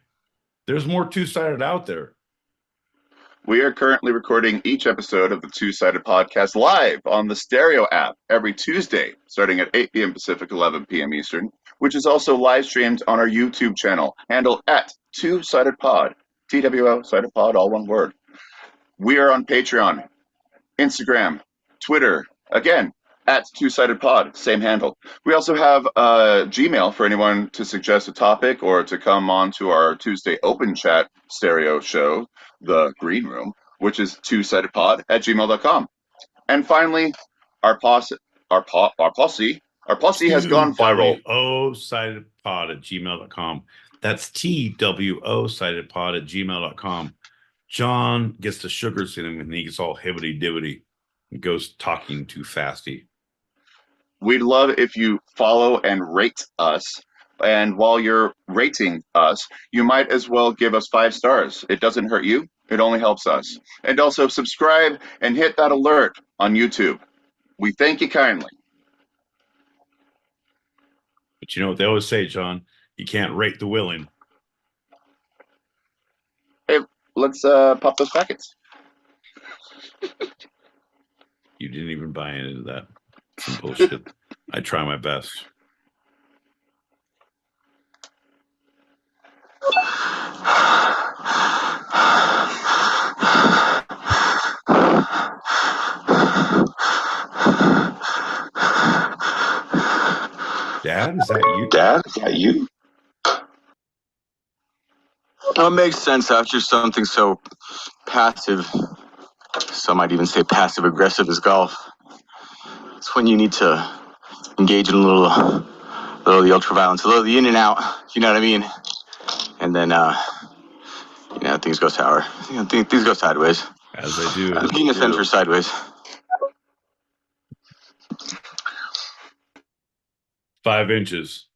there's more two-sided out there. We are currently recording each episode of the Two-Sided Podcast live on the Stereo app every Tuesday, starting at 8 p.m. Pacific, 11 p.m. Eastern, which is also live streamed on our YouTube channel, handled at Two-Sided Pod, TWO Sided Pod, all one word. We are on Patreon, Instagram, Twitter, again, at Two-Sided Pod, same handle. We also have Gmail for anyone to suggest a topic or to come on to our Tuesday open chat stereo show, The Green Room, which is twosidedpod@gmail.com. And finally, our posse has gone viral. TWO-sidedpod@gmail.com. That's TWO-sidedpod@gmail.com. John gets the sugars in him and he gets all hibbity-dibbity and goes talking too fasty. We'd love if you follow and rate us. And while you're rating us, you might as well give us 5 stars. It doesn't hurt you. It only helps us. And also subscribe and hit that alert on YouTube. We thank you kindly. But you know what they always say, John? You can't rate the willing. Hey, let's pop those packets. You didn't even buy into that. Some bullshit. I try my best. Dad, is that you? Dad, is that you? Well, it makes sense after something so passive, some might even say passive aggressive as golf. It's when you need to engage in a little of the ultraviolence, a little of the in and out, you know what I mean? And then, things go sour. Things go sideways. As they do. Being a center sideways. 5 inches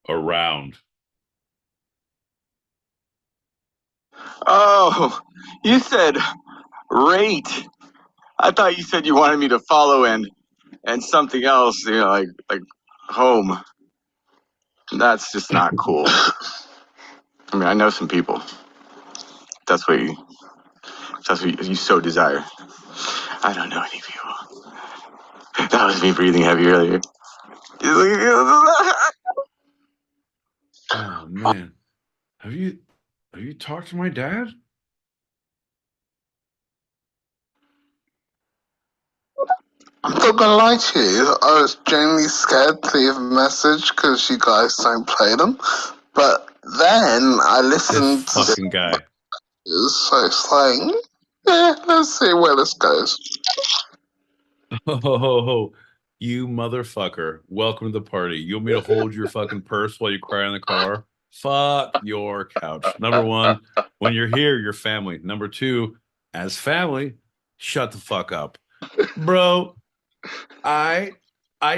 around. Oh, you said rate. I thought you said you wanted me to follow and something else, like home. That's just not cool. I mean, I know some people. That's what you so desire. I don't know any people. That was me breathing heavy earlier. Oh man. Have you talked to my dad? I'm not gonna lie to you, I was genuinely scared to leave a message because you guys don't play them. But then I listened This fucking guy. so it's like, yeah, let's see where this goes. Oh, you motherfucker. Welcome to the party. You want me to hold your fucking purse while you cry in the car? Fuck your couch. Number 1, when you're here, you're family. Number 2, as family, shut the fuck up. Bro, I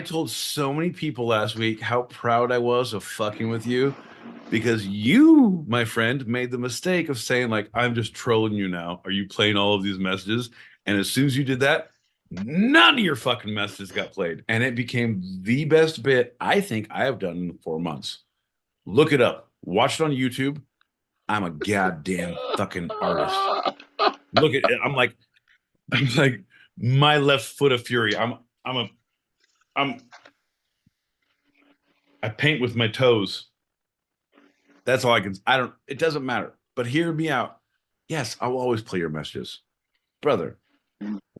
told so many people last week how proud I was of fucking with you because you, my friend, made the mistake of saying, like, I'm just trolling you now. Are you playing all of these messages? And as soon as you did that, none of your fucking messages got played. And it became the best bit I think I have done in 4 months. Look it up. Watch it on YouTube. I'm a goddamn fucking artist. Look at it. I'm like my left foot of fury. I paint with my toes. That's all I can. It doesn't matter. But hear me out. Yes, I will always play your messages, brother.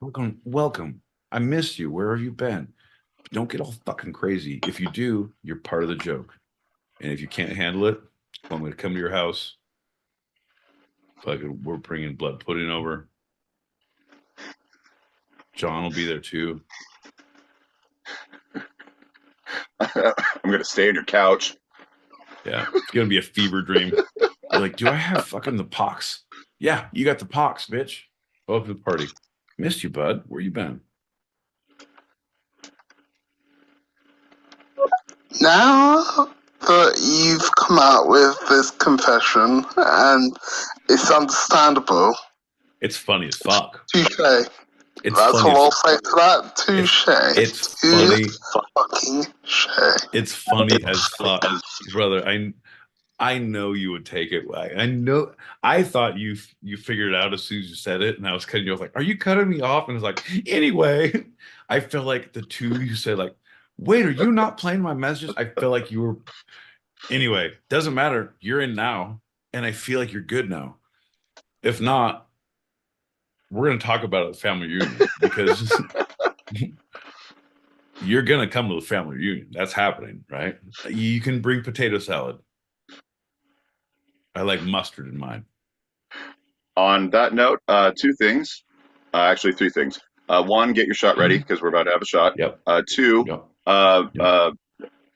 Welcome. I missed you. Where have you been? But don't get all fucking crazy. If you do, you're part of the joke. And if you can't handle it, I'm going to come to your house. Fucking, we're bringing blood pudding over. John will be there too. I'm going to stay on your couch. Yeah, it's going to be a fever dream. You're like, do I have fucking the pox? Yeah, you got the pox, bitch. Welcome to the party. Missed you, bud. Where you been? Now that you've come out with this confession, and it's understandable. It's funny as fuck. Touche. It's That's funny what I'll as say to that. Touche. It's funny. Fucking shit. It's funny as fuck, brother. I know you would take it. I know. I thought you figured it out as soon as you said it, and I was cutting you off. Like, are you cutting me off? And it's like, anyway. I feel like the two you said, like, wait, are you not playing my messages? I feel like you were. Anyway, doesn't matter. You're in now, and I feel like you're good now. If not, we're gonna talk about it at the family reunion because you're gonna come to the family reunion. That's happening, right? You can bring potato salad. I like mustard in mine. On that note, two things. Actually, three things. One, get your shot ready because we're about to have a shot. Yep. Two, Yep.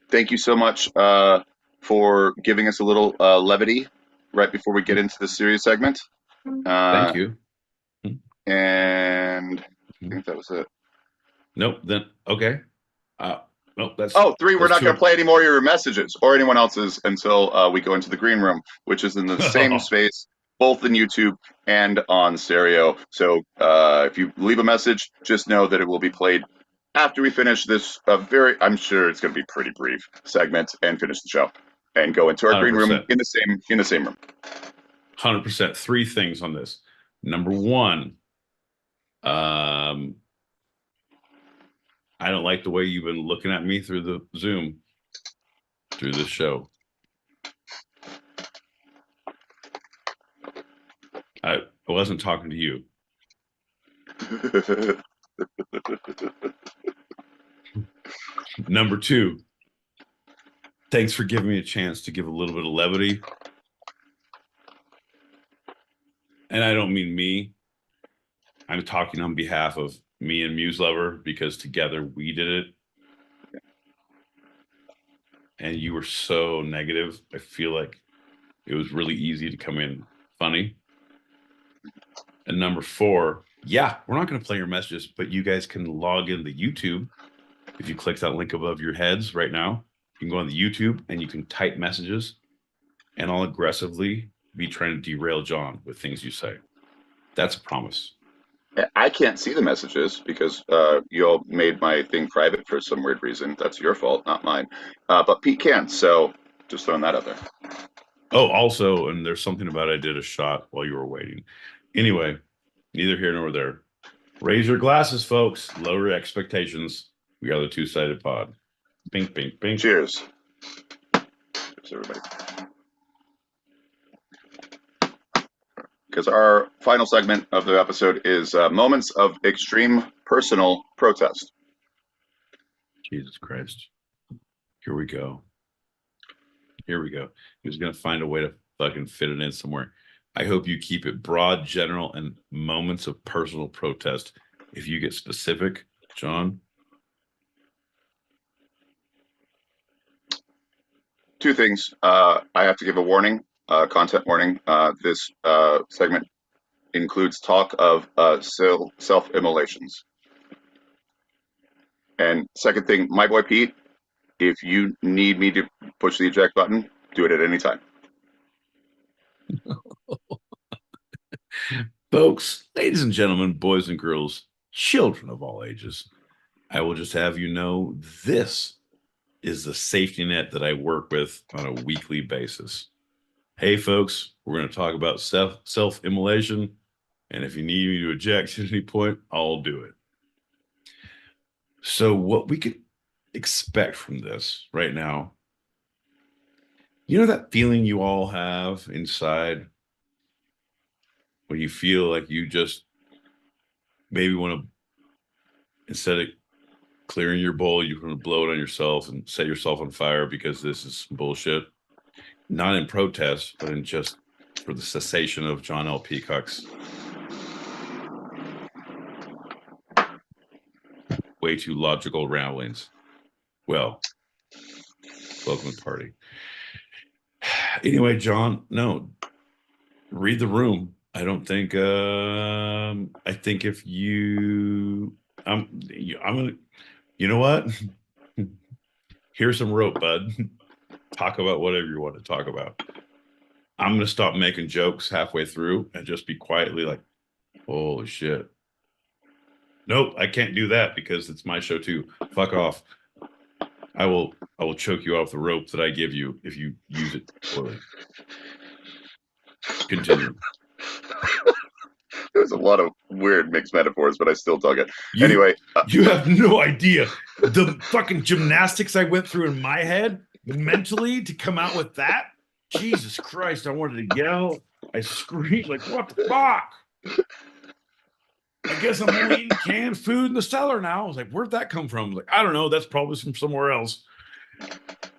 thank you so much for giving us a little levity right before we get into the serious segment. Thank you. And I think that was it. Nope. Then okay. Nope. That's three. We're not going to play any more of your messages or anyone else's until we go into the green room, which is in the same space, both in YouTube and on stereo. So if you leave a message, just know that it will be played after we finish this I'm sure it's going to be pretty brief segment and finish the show and go into our 100%. Green room in the same room. 100%. Three things on this. Number one, I don't like the way you've been looking at me through the Zoom, through this show. I wasn't talking to you. Number two, thanks for giving me a chance to give a little bit of levity. And I don't mean me. I'm talking on behalf of me and Muse Lover because together we did it. And you were so negative. I feel like it was really easy to come in funny. And number four, yeah, we're not going to play your messages, but you guys can log into YouTube. If you click that link above your heads right now, you can go on the YouTube and you can type messages. And I'll aggressively be trying to derail John with things you say. That's a promise. I can't see the messages because you all made my thing private for some weird reason. That's your fault, not mine. But Pete can, so just throwing that out there. Oh, also, and there's something about I did a shot while you were waiting. Anyway, neither here nor there. Raise your glasses, folks. Lower expectations. We are the two-sided pod. Bink, bink, bink. Cheers. Cheers, everybody. Because our final segment of the episode is moments of extreme personal protest. Jesus Christ. Here we go. Here we go. He was going to find a way to fucking fit it in somewhere. I hope you keep it broad, general, and moments of personal protest. If you get specific, John. Two things. I have to give a warning, content warning. This segment includes talk of self-immolations. And second thing, my boy Pete, if you need me to push the eject button, do it at any time. Folks, ladies and gentlemen, boys and girls, children of all ages, I will just have you know this is the safety net that I work with on a weekly basis. Hey, folks, we're going to talk about self-immolation, and if you need me to eject at any point, I'll do it. So what we could expect from this right now You know that feeling you all have inside when you feel like you just maybe want to, instead of clearing your bowl, you want to blow it on yourself and set yourself on fire because this is bullshit. Not in protest, but in just for the cessation of John L. Peacock's way too logical ramblings. Well, welcome to the party. Anyway, John, no, read the room. I don't think, I think if I'm gonna, you know what? Here's some rope, bud. Talk about whatever you want to talk about. I'm going to stop making jokes halfway through and just be quietly like, holy shit. Nope, I can't do that because it's my show too. Fuck off. I will choke you off the rope that I give you if you use it poorly. Continue. There's a lot of weird mixed metaphors, but I still dug it. Anyway. You have no idea the fucking gymnastics I went through in my head mentally to come out with that. Jesus Christ, I wanted to yell. I screamed like, what the fuck? I guess I'm only eating canned food in the cellar now. I was like, where'd that come from? I was like, I don't know. That's probably from somewhere else.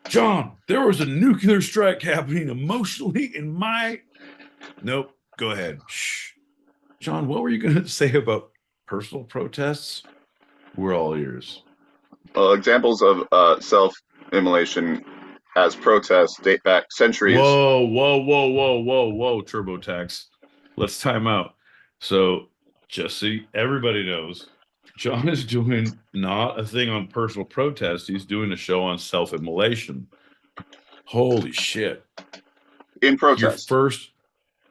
John, there was a nuclear strike happening emotionally in my... Nope, go ahead. Shh. John, what were you going to say about personal protests? We're all ears. Examples of self-immolation as protests date back centuries. Whoa, TurboTax. Let's time out. So, just so everybody knows, John is doing not a thing on personal protest. He's doing a show on self-immolation. Holy shit. In protest.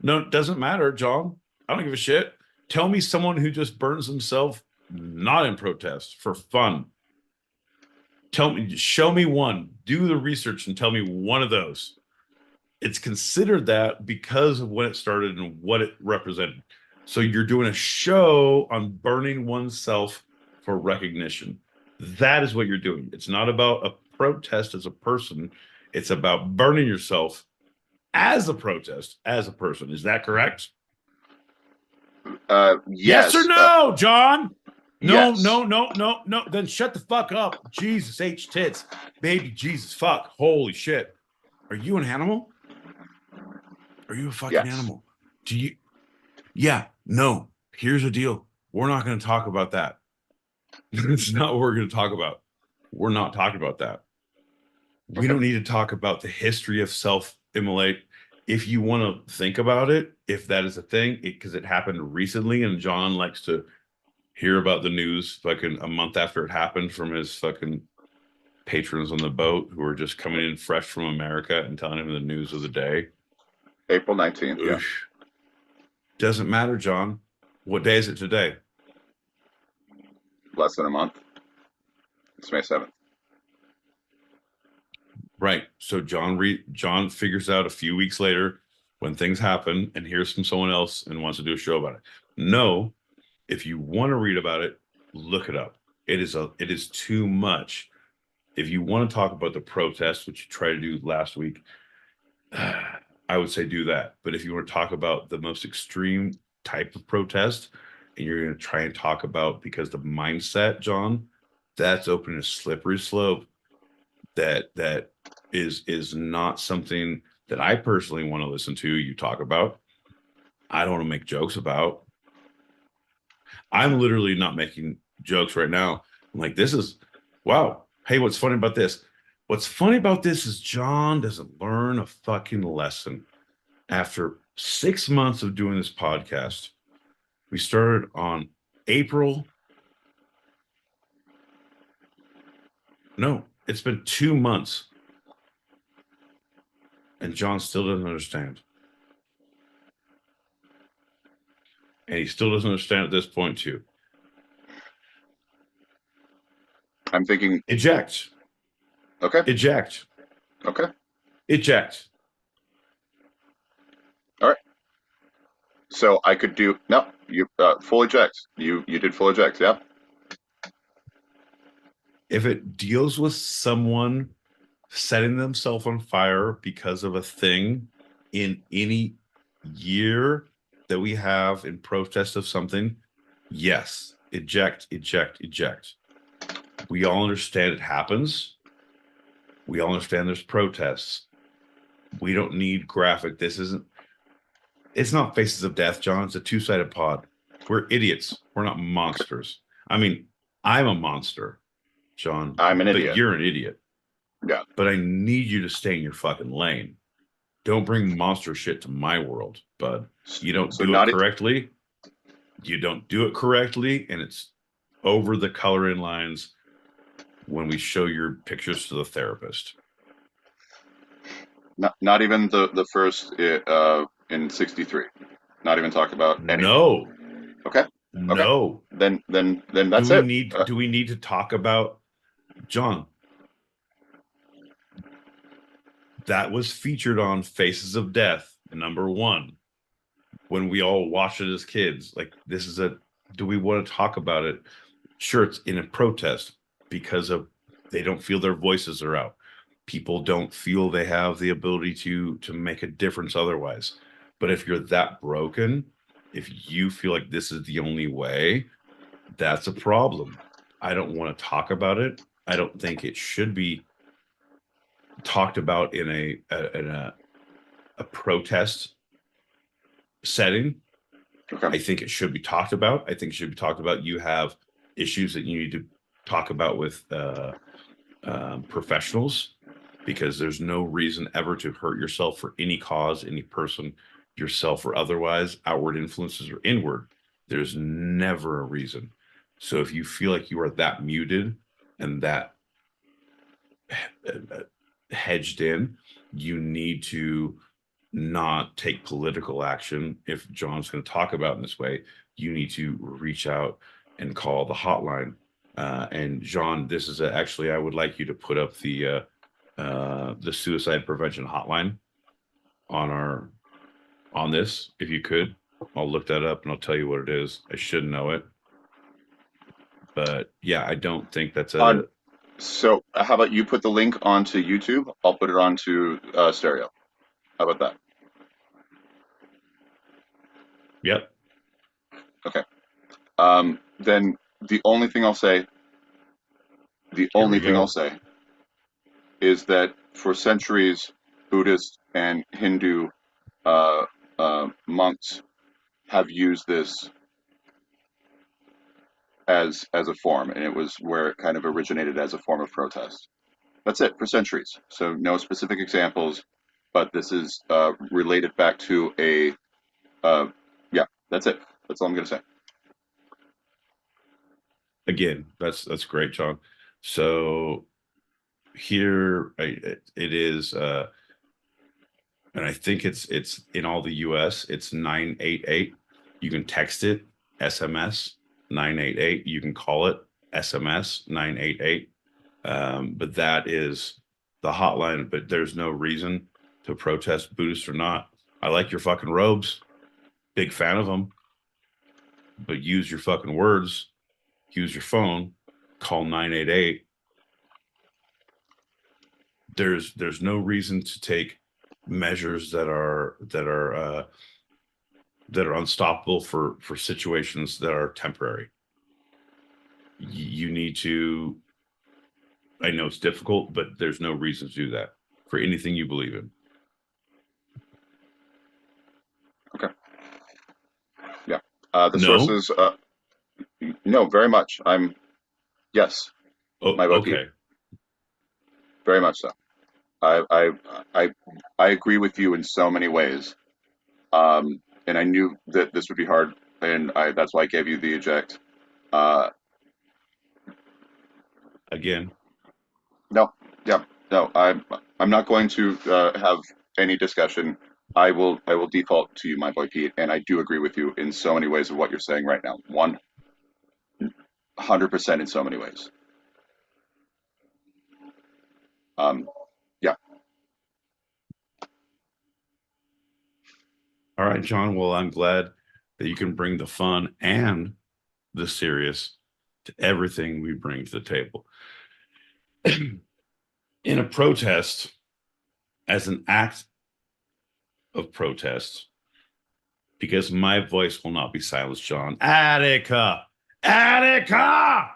No, it doesn't matter, John. I don't give a shit. Tell me someone who just burns himself not in protest for fun. Show me one. Do the research and tell me one of those. It's considered that because of when it started and what it represented. So you're doing a show on burning oneself for recognition. That is what you're doing. It's not about a protest as a person. It's about burning yourself as a protest, as a person. Is that correct? Yes or no, John? No, yes. no. Then shut the fuck up. Jesus H tits. Baby Jesus fuck. Holy shit. Are you an animal? Are you a fucking animal? Do you? Yeah, no. Here's the deal. We're not going to talk about that. It's not what we're going to talk about. We're not talking about that. We don't need to talk about the history of self-immolate. If you want to think about it, if that is a thing, because it happened recently and John likes to hear about the news fucking a month after it happened from his fucking patrons on the boat who are just coming in fresh from America and telling him the news of the day. April 19th. Yeah. Doesn't matter, John. What day is it today? Less than a month. It's May 7th. Right. So John figures out a few weeks later when things happen and hears from someone else and wants to do a show about it. No, if you want to read about it, look it up. It is too much. If you want to talk about the protests, which you tried to do last week, I would say do that. But if you want to talk about the most extreme type of protest and you're going to try and talk about, because the mindset, John, that's open a slippery slope that is not something that I personally want to listen to you talk about. I don't want to make jokes about. I'm literally not making jokes right now. I'm like, this is, wow. Hey, what's funny about this? What's funny about this is John doesn't learn a fucking lesson. After 6 months of doing this podcast, we started on April. No, it's been 2 months. And John still doesn't understand. And he still doesn't understand at this point, too. I'm thinking... Eject. Okay. Eject. Okay. Eject. All right. So I could do... No, you full eject. You did full eject, yeah. If it deals with someone setting themselves on fire because of a thing in any year that we have in protest of something, yes, eject. We all understand it happens. We all understand there's protests. We don't need graphic. It's not Faces of Death, John. It's a two-sided pod. We're idiots. We're not monsters. I mean, I'm a monster, John. I'm an idiot. But you're an idiot. Yeah. But I need you to stay in your fucking lane. Don't bring monster shit to my world, bud. You don't do it correctly. You don't do it correctly, and it's over the coloring lines when we show your pictures to the therapist. Not even the first in 63. Not even talk about anything. No. Okay. No. Then that's it. Do we need to talk about John? That was featured on Faces of Death, #1. When we all watched it as kids, like do we want to talk about it? Sure, it's in a protest because they don't feel their voices are out. People don't feel they have the ability to make a difference otherwise. But if you're that broken, if you feel like this is the only way, that's a problem. I don't want to talk about it. I don't think it should be talked about in a protest setting. Okay. I think it should be talked about. I think it should be talked about. You have issues that you need to talk about with professionals, because there's no reason ever to hurt yourself for any cause, any person, yourself or otherwise, outward influences or inward. There's never a reason. So if you feel like you are that muted and that hedged in, you need to not take political action. If John's going to talk about in this way, you need to reach out and call the hotline. And John, this is actually, I would like you to put up the suicide prevention hotline on this, if you could. I'll look that up and I'll tell you what it is. I should know it, but yeah, I don't think that's so how about you put the link onto YouTube? I'll put it onto stereo. How about that? Yep. Okay. Then the only thing I'll say is that for centuries, Buddhist and Hindu monks have used this as a form, and it was where it kind of originated as a form of protest. That's it, for centuries. So no specific examples, but this is related back to a yeah. That's it. That's all I'm going to say. Again, that's great, John. So here it is, and I think it's in all the US, it's 988. You can text it, SMS 988. You can call it SMS 988. But that is the hotline. But there's no reason to protest, Buddhist or not. I like your fucking robes, big fan of them, but use your fucking words. Use your phone, call 988. There's no reason to take measures that are unstoppable for situations that are temporary. You need to, I know it's difficult, but there's no reason to do that for anything you believe in. Okay. Yeah. Sources. No, very much. Yes. Oh, my vote. Okay. Very much so. I agree with you in so many ways. And I knew that this would be hard, and that's why I gave you the eject. Again. No. Yeah. No. I'm not going to have any discussion. I will default to you, my boy Pete, and I do agree with you in so many ways of what you're saying right now. 100% in so many ways. Yeah. All right, John. Well, I'm glad that you can bring the fun and the serious to everything we bring to the table. in a protest, as an act of protest, because my voice will not be silenced, John. Attica! Attica!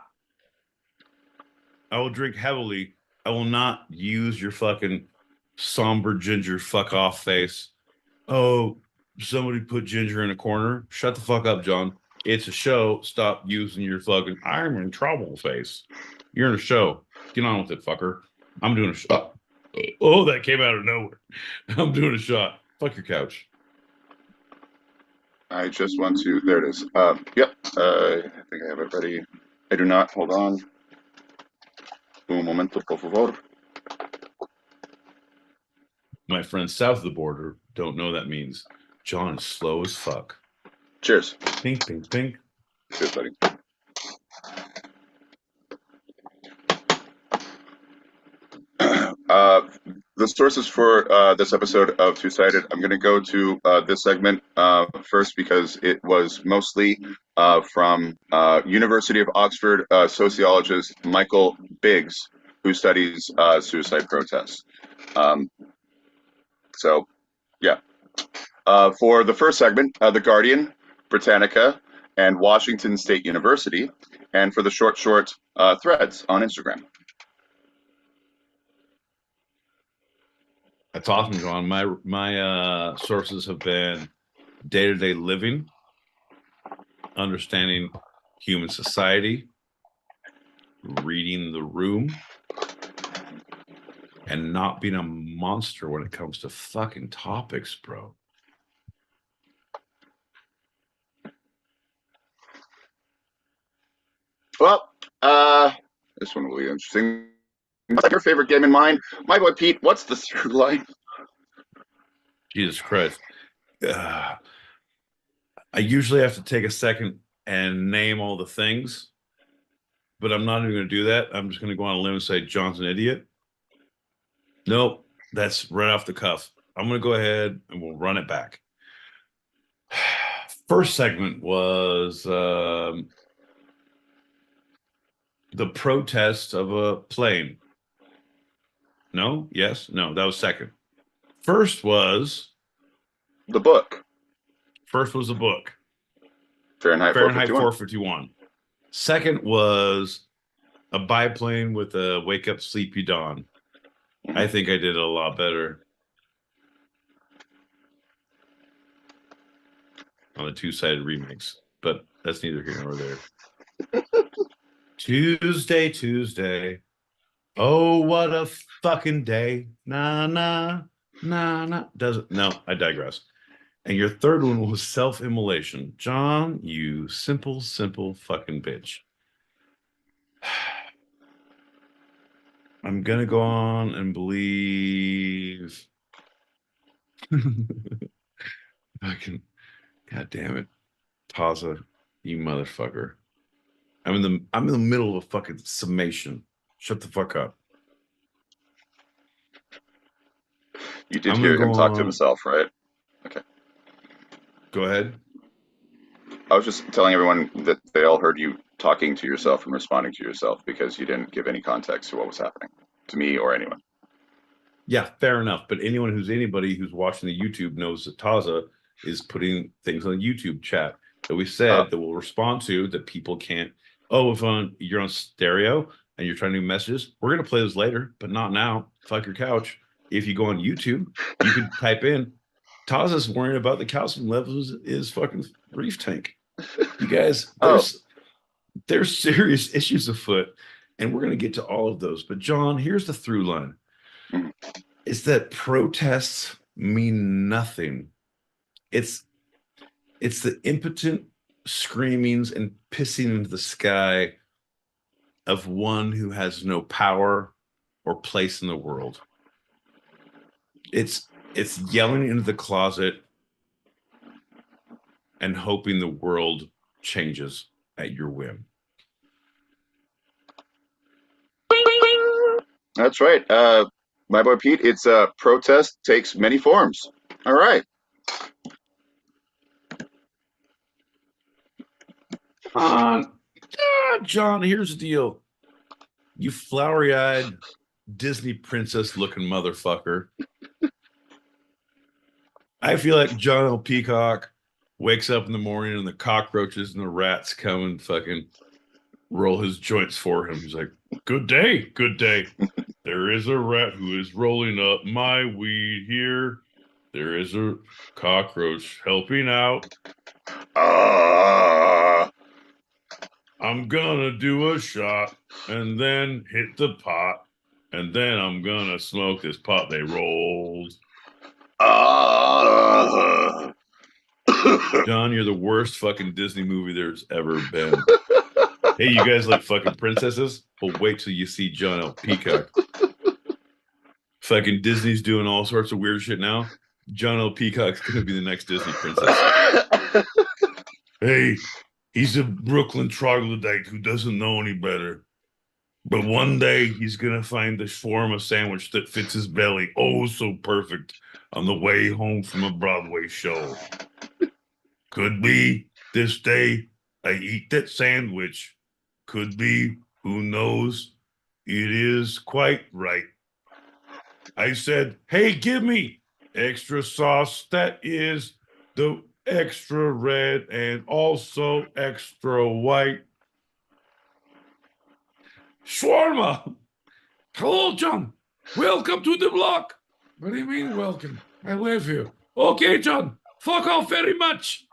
I will drink heavily. I will not use your fucking somber ginger fuck off face. Oh, somebody put Ginger in a corner. Shut the fuck up, John. It's a show. Stop using your fucking I'm in trouble face. You're in a show. Get on with it, fucker. I'm doing a shot. Oh, that came out of nowhere. I'm doing a shot. Fuck your couch. I just want to. There it is. Yep. I think I have it ready. I do not. Hold on. Un momento, por favor. My friends south of the border don't know that means John is slow as fuck. Cheers. Pink, pink, pink. Cheers, buddy. The sources for this episode of Two Sided, I'm going to go to this segment first because it was mostly from University of Oxford sociologist Michael Biggs, who studies suicide protests. So, yeah. For the first segment, The Guardian, Britannica, and Washington State University, and for the short threads on Instagram. That's awesome, John. My sources have been day-to-day living, understanding human society, reading the room, and not being a monster when it comes to fucking topics, bro. Well, this one will be interesting. What's your favorite game in mind? My boy Pete, what's the third line? Jesus Christ. I usually have to take a second and name all the things, but I'm not even going to do that. I'm just going to go on a limb and say John's an idiot. Nope, that's right off the cuff. I'm going to go ahead and we'll run it back. First segment was the protest of a plane. No? Yes? No, that was second. First was the book. First was the book. Fahrenheit 451. Second was a biplane with a wake up sleepy dawn. Mm-hmm. I think I did a lot better on the two-sided remakes, but that's neither here nor there. Tuesday. Oh, what a fucking day. Nah. Doesn't. No, I digress. And your third one was self-immolation. John, you simple fucking bitch. I'm going to go on and believe. Fucking, God damn it. Taza, you motherfucker. I'm in the middle of a fucking summation. Shut the fuck up. You did hear him talk to himself, right? Okay. Go ahead. I was just telling everyone that they all heard you talking to yourself and responding to yourself because you didn't give any context to what was happening to me or anyone. Yeah, fair enough. But anybody who's watching the YouTube knows that Taza is putting things on the YouTube chat that we said that we'll respond to that people can't. Oh, if you're on stereo and you're trying to do messages, we're going to play those later, but not now. Fuck your couch. If you go on YouTube, you can type in, Taza's worrying about the calcium levels is fucking reef tank. You guys, there's serious issues afoot, and we're going to get to all of those. But John, here's the through line. Is that protests mean nothing. It's the impotent screamings and pissing into the sky of one who has no power or place in the world. It's yelling into the closet and hoping the world changes at your whim. That's right. My boy Pete, it's protest takes many forms. All right. John, here's the deal. You flowery-eyed, Disney princess looking motherfucker. I feel like John L. Peacock wakes up in the morning and the cockroaches and the rats come and fucking roll his joints for him. He's like, good day, good day. There is a rat who is rolling up my weed here. There is a cockroach helping out. I'm gonna do a shot and then hit the pot. And then I'm gonna smoke this pot they rolled. John, you're the worst fucking Disney movie there's ever been. Hey, you guys like fucking princesses? Well, wait till you see John L. Peacock. Fucking Disney's doing all sorts of weird shit now. John L. Peacock's gonna be the next Disney princess. Hey, he's a Brooklyn troglodyte who doesn't know any better. But one day he's gonna find the shawarma sandwich that fits his belly oh so perfect on the way home from a Broadway show. Could be this day I eat that sandwich. Could be, who knows? It is quite right. I said, hey, give me extra sauce that is the extra red and also extra white. Shawarma! Hello, John. Welcome to the block. What do you mean, welcome? I live here. Okay, John. Fuck off very much.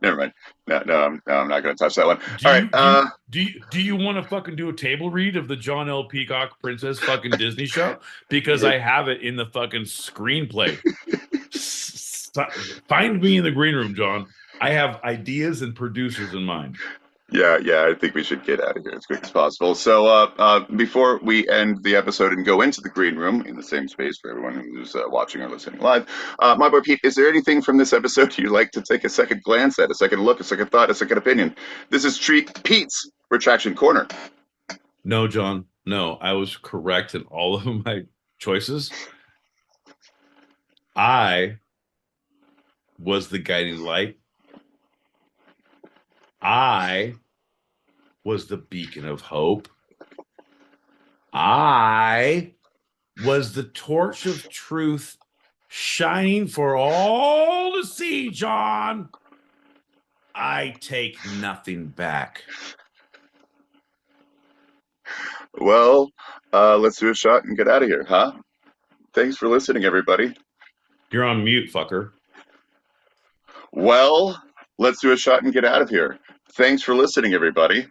Never mind. No, I'm not going to touch that one. Do you want to fucking do a table read of the John L. Peacock Princess fucking Disney show? Because I have it in the fucking screenplay. Find me in the green room, John. I have ideas and producers in mind. Yeah, I think we should get out of here as quick as possible. So before we end the episode and go into the green room in the same space for everyone who's watching or listening live, my boy Pete, is there anything from this episode you'd like to take a second glance at, a second look, a second thought, a second opinion? This is Pete's Retraction Corner. No, John. No, I was correct in all of my choices. I was the guiding light. I was the beacon of hope. I was the torch of truth shining for all to see, John. I take nothing back. Well, let's do a shot and get out of here, huh? Thanks for listening, everybody. You're on mute, fucker. Well, let's do a shot and get out of here. Thanks for listening, everybody.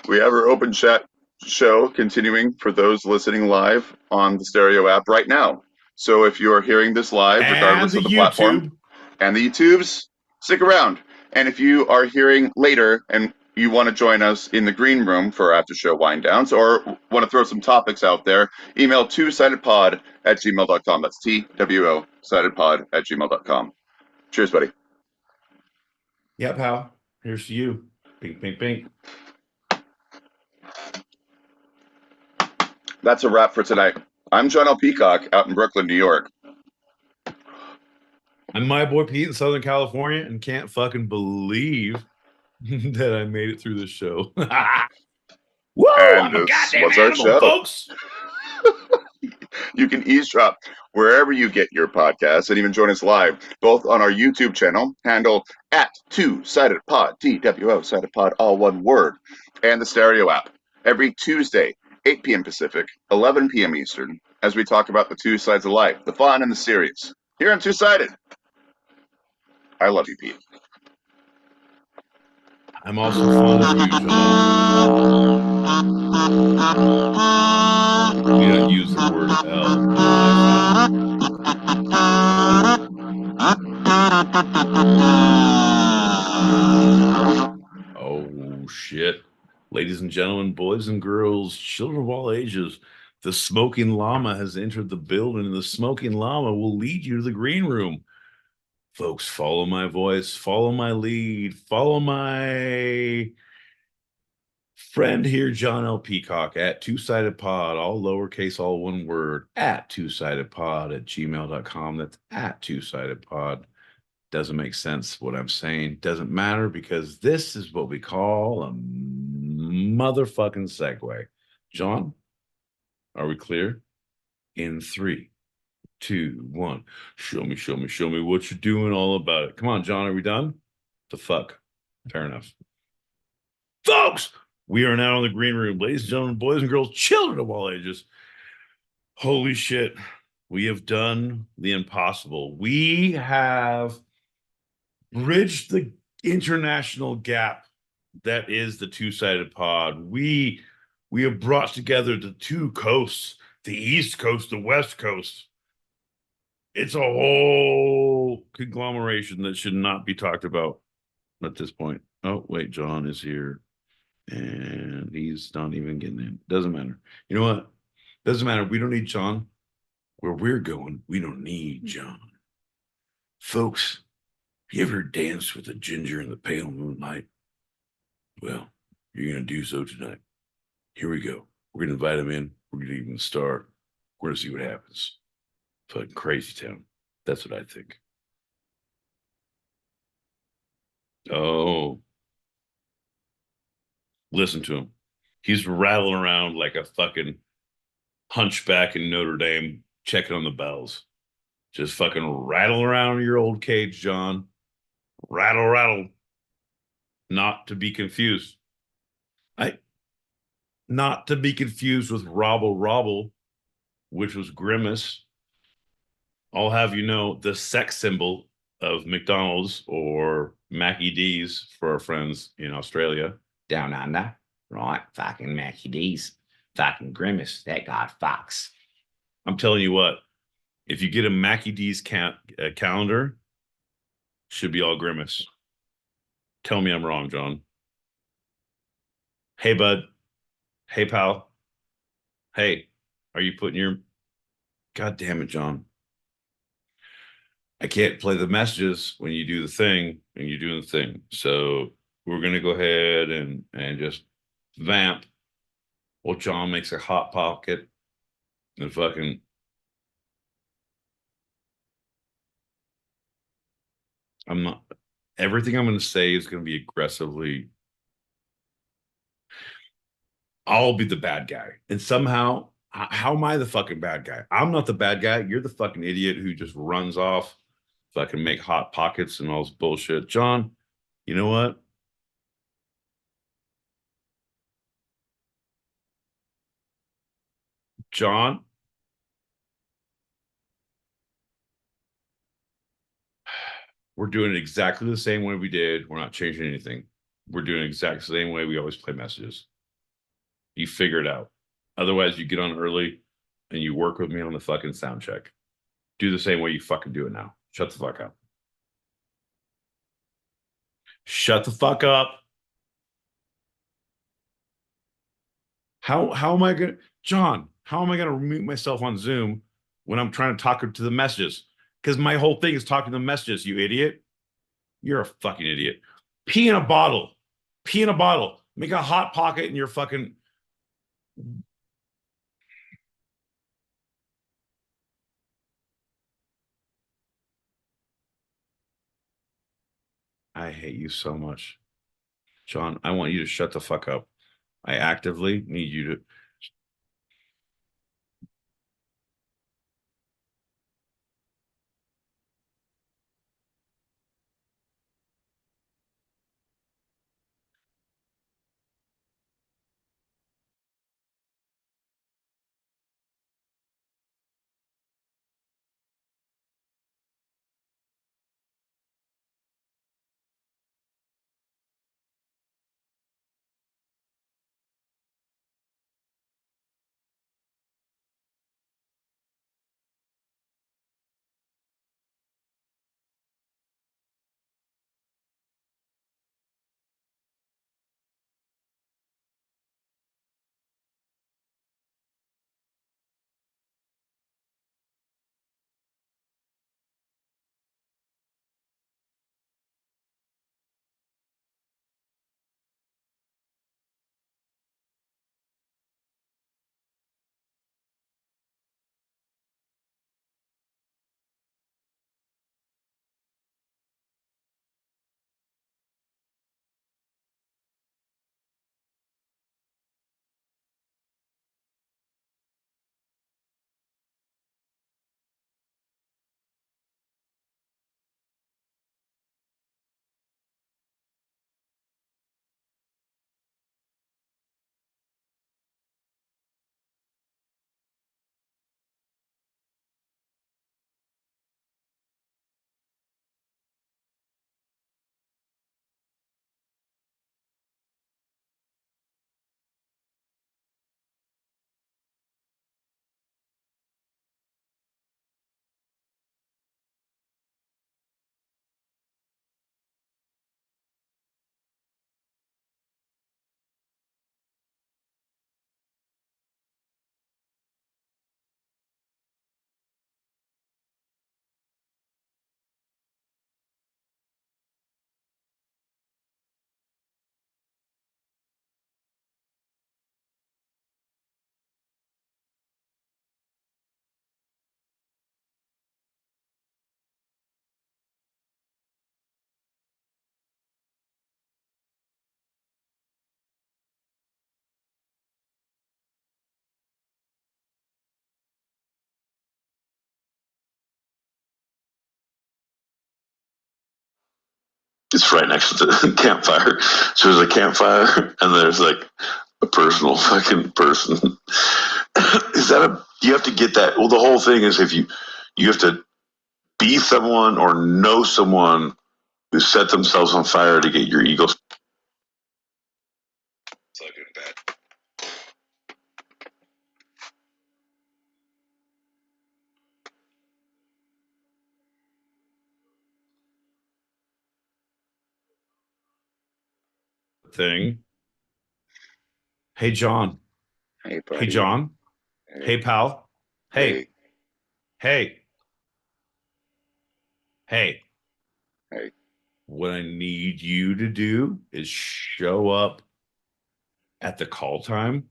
We have our open chat show continuing for those listening live on the Stereo app right now. So if you are hearing this live, regardless of the platform, and the YouTubes, stick around. And if you are hearing later and you want to join us in the green room for after show wind downs or want to throw some topics out there, email twosidedpod@gmail.com. That's TWO sidedpod@gmail.com. Cheers, buddy. Yeah, pal. Here's to you. Pink, pink, pink. That's a wrap for tonight. I'm John L. Peacock out in Brooklyn, New York. I'm my boy Pete in Southern California and can't fucking believe that I made it through this show. Whoa, I'm a goddamn animal, folks. You can eavesdrop wherever you get your podcasts and even join us live, both on our YouTube channel, handle @2sidedpod, TWO sided pod, all one word, and the Stereo app every Tuesday, 8 p.m. Pacific, 11 p.m. Eastern, as we talk about the two sides of life, the fun and the serious. Here on Two-Sided. I love you, Pete. I'm also fond of you, John. We don't use the word L. Oh, shit. Ladies and gentlemen, boys and girls, children of all ages, the smoking llama has entered the building, and the smoking llama will lead you to the green room. Folks, follow my voice, follow my lead, follow my friend here, John L. Peacock, at two-sided-pod, all lowercase, all one word, at two-sided-pod@gmail.com. That's at two-sided-pod. Doesn't make sense what I'm saying. Doesn't matter because this is what we call a motherfucking segue. John, are we clear? In 3, 2, 1. Show me what you're doing all about it. Come on, John, are we done? The fuck. Fair enough. Folks, we are now in the green room. Ladies and gentlemen, boys and girls, children of all ages. Holy shit. We have done the impossible. We have bridged the international gap that is the two-sided pod. We have brought together the two coasts, the East Coast, the West Coast. It's a whole conglomeration that should not be talked about at this point. Oh, wait, John is here. And he's not even getting in. Doesn't matter. You know what? Doesn't matter. We don't need John. Where we're going, we don't need John. Folks, you ever danced with a ginger in the pale moonlight? Well, you're going to do so tonight. Here we go. We're going to invite him in. We're going to even start. We're going to see what happens. Fucking crazy town. That's what I think. Oh, listen to him. He's rattling around like a fucking hunchback in Notre Dame, checking on the bells. Just fucking rattle around your old cage, John. Rattle, rattle. Not to be confused. Not to be confused with Robble Robble, which was Grimace. I'll have you know the sex symbol of McDonald's or Mackie D's for our friends in Australia. Down under, right? Fucking Mackie D's. Fucking Grimace. That guy fucks. I'm telling you what, if you get a Mackie D's calendar, should be all Grimace. Tell me I'm wrong, John. Hey, bud. Hey, pal. Hey, are you putting your... God damn it, John. I can't play the messages when you do the thing and you're doing the thing. So we're going to go ahead and just vamp while John makes a hot pocket and fucking... I'm not... Everything I'm going to say is going to be aggressively... I'll be the bad guy. And somehow, how am I the fucking bad guy? I'm not the bad guy. You're the fucking idiot who just runs off, fucking make hot pockets and all this bullshit. John, you know what? John, we're doing it exactly the same way we did. We're not changing anything. We're doing it exactly the same way we always play messages. You figure it out. Otherwise, you get on early and you work with me on the fucking sound check. Do the same way you fucking do it now. Shut the fuck up. Shut the fuck up. How am I gonna, John? How am I gonna mute myself on Zoom when I'm trying to talk to the messages? Because my whole thing is talking to the messages. You idiot! You're a fucking idiot. Pee in a bottle. Pee in a bottle. Make a hot pocket in your fucking... I hate you so much. John, I want you to shut the fuck up. I actively need you to It's right next to the campfire. So there's a campfire, and there's like a personal fucking person. Is that you have to get that? Well, the whole thing is if you have to be someone or know someone who set themselves on fire to get your ego. It's not good bad. Thing. Hey, John. Hey, buddy. Hey, John. Hey, pal. Hey. Hey. Hey. Hey. What I need you to do is show up at the call time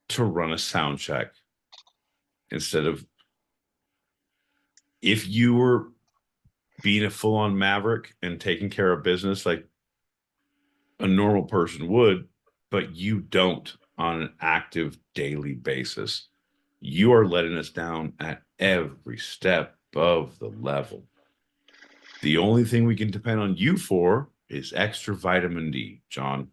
to run a sound check instead of if you were being a full-on maverick and taking care of business like a normal person would, but you don't on an active daily basis. You are letting us down at every step of the level. The only thing we can depend on you for is extra vitamin D, John.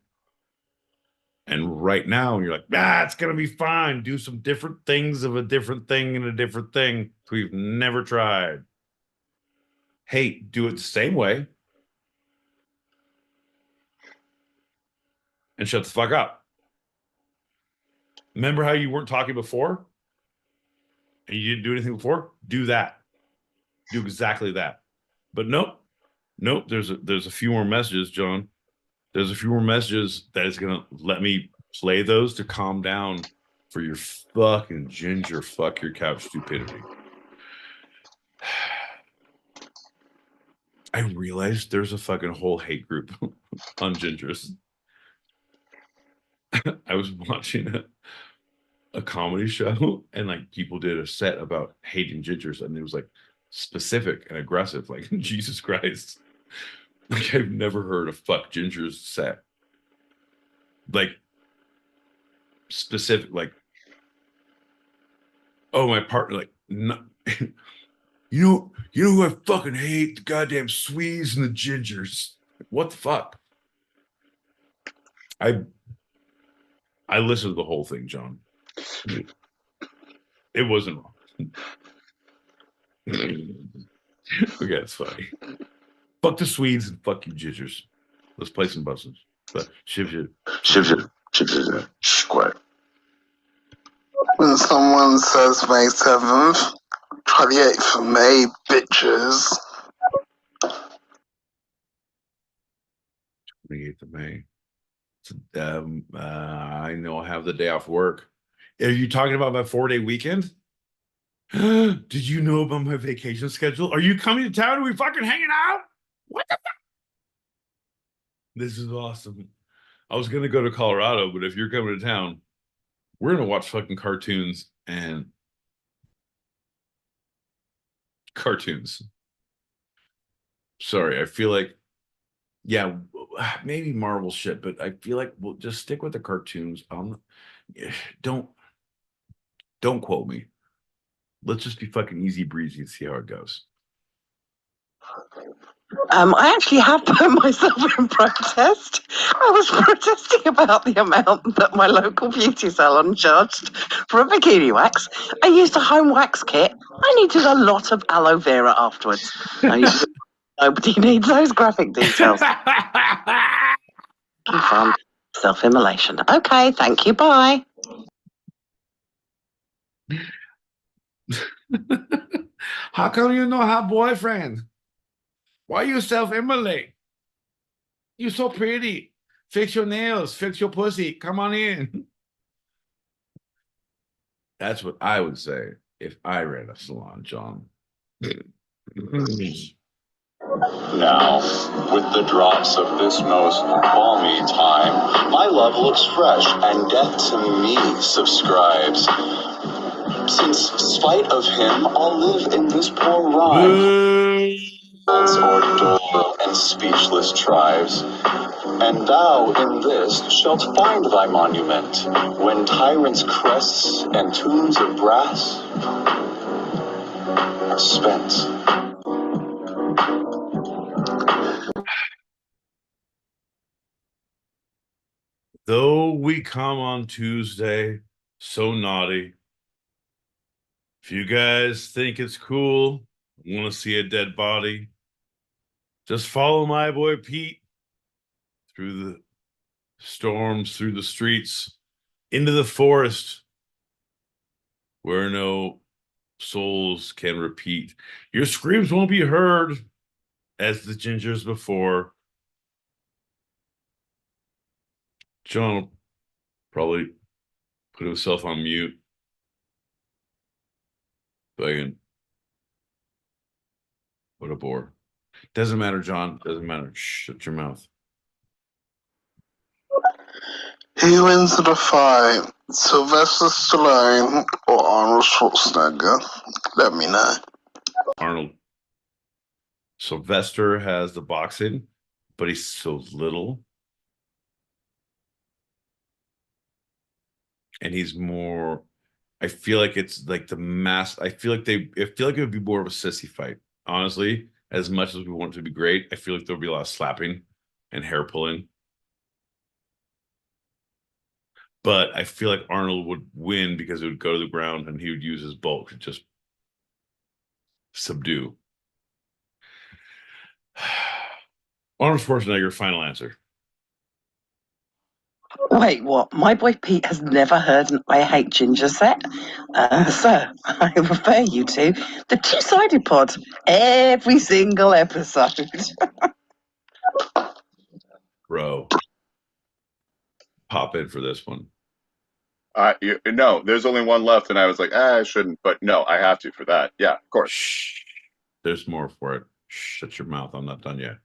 And right now you're like, it's going to be fine. Do some different things of a different thing and a different thing we've never tried. Hey, do it the same way. And shut the fuck up. Remember how you weren't talking before? And you didn't do anything before? Do that. Do exactly that. But nope. There's a few more messages, John. There's a few more messages that is going to let me play those to calm down for your fucking ginger fuck your couch stupidity. I realized there's a fucking whole hate group on gingers. I was watching a comedy show and like people did a set about hating gingers and it was like specific and aggressive, like Jesus Christ. Like I've never heard a fuck gingers set. Like specific, like, oh, my partner, like, no, you know who I fucking hate? The goddamn Swedes and the gingers. What the fuck? I listened to the whole thing, John. It wasn't wrong. Okay, it's funny. Fuck the Swedes and fuck you gingers. Let's play some buses. But shiv. Quiet. When someone says May 7th, 28th of May, bitches. 28th of May. I know I have the day off work. Are you talking about my 4-day weekend? Did you know about my vacation schedule? Are you coming to town? Are we fucking hanging out? What the fuck? This is awesome. I was going to go to Colorado, but if you're coming to town, we're going to watch fucking cartoons and cartoons. Sorry, I feel like, yeah, maybe Marvel shit, but I feel like we'll just stick with the cartoons. Don't quote me. Let's just be fucking easy breezy and see how it goes. I actually have put myself in protest. I was protesting about the amount that my local beauty salon charged for a bikini wax. I used a home wax kit. I needed a lot of aloe vera afterwards. Nobody needs those graphic details. Fun. Self-immolation. Okay, thank you. Bye. How come you don't have boyfriend? Why you self-immolate? You're so pretty. Fix your nails. Fix your pussy. Come on in. That's what I would say if I ran a salon, John. Now, with the drops of this most balmy time, my love looks fresh, and death to me subscribes. Since, spite of him, I'll live in this poor rhyme. Or dull and speechless tribes. And thou in this shalt find thy monument, when tyrants' crests and tombs of brass are spent. Though we come on Tuesday, so naughty. If you guys think it's cool, want to see a dead body, just follow my boy Pete through the storms, through the streets, into the forest, where no souls can repeat. Your screams won't be heard as the gingers before. John will probably put himself on mute. What a bore. Doesn't matter, John. Doesn't matter. Shut your mouth. Who wins the fight? Sylvester Stallone or Arnold Schwarzenegger? Let me know. Arnold. Sylvester has the boxing, but he's so little. And he's more, I feel like it's like the mass. I feel like it would be more of a sissy fight. Honestly, as much as we want it to be great, I feel like there'll be a lot of slapping and hair pulling. But I feel like Arnold would win because it would go to the ground and he would use his bulk to just subdue. Arnold Schwarzenegger, final answer. Wait, what? My boy Pete has never heard an I Hate Ginger set? So, I refer you to the Two-Sided Pod every single episode. Bro, pop in for this one. No, there's only one left, and I was like, I shouldn't, but no, I have to for that. Yeah, of course. Shh. There's more for it. Shut your mouth. I'm not done yet.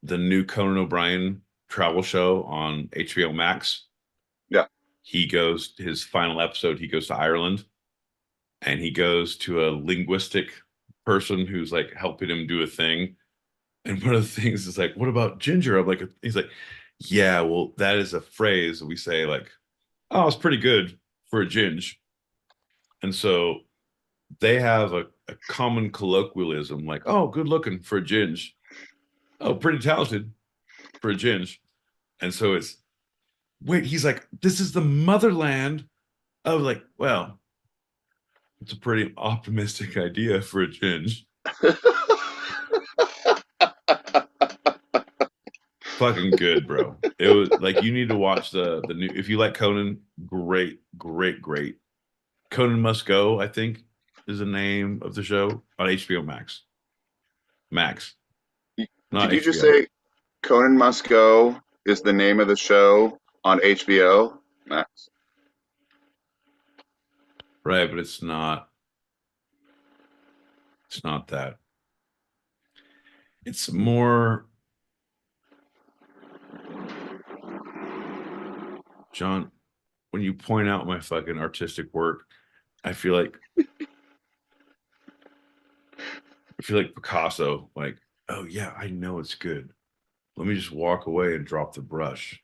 The new Conan O'Brien travel show on HBO Max. Yeah. His final episode, he goes to Ireland and he goes to a linguistic person who's like helping him do a thing. And one of the things is like, what about ginger? I'm like, he's like, yeah, well, that is a phrase that we say like, oh, it's pretty good for a ginge. And so they have a common colloquialism like, oh, good looking for a ginge. Oh, pretty talented for a ginge. And so he's like, this is the motherland of like, well, it's a pretty optimistic idea for a ginge. Fucking good, bro. It was like, you need to watch the new, if you like Conan, great. Conan Must Go, I think, is the name of the show on HBO Max. Not Did you just HBO. say Conan Must Go is the name of the show on HBO Max? Right, but it's not that. It's more, John, when you point out my fucking artistic work, I feel like Picasso, like, oh yeah, I know it's good. Let me just walk away and drop the brush.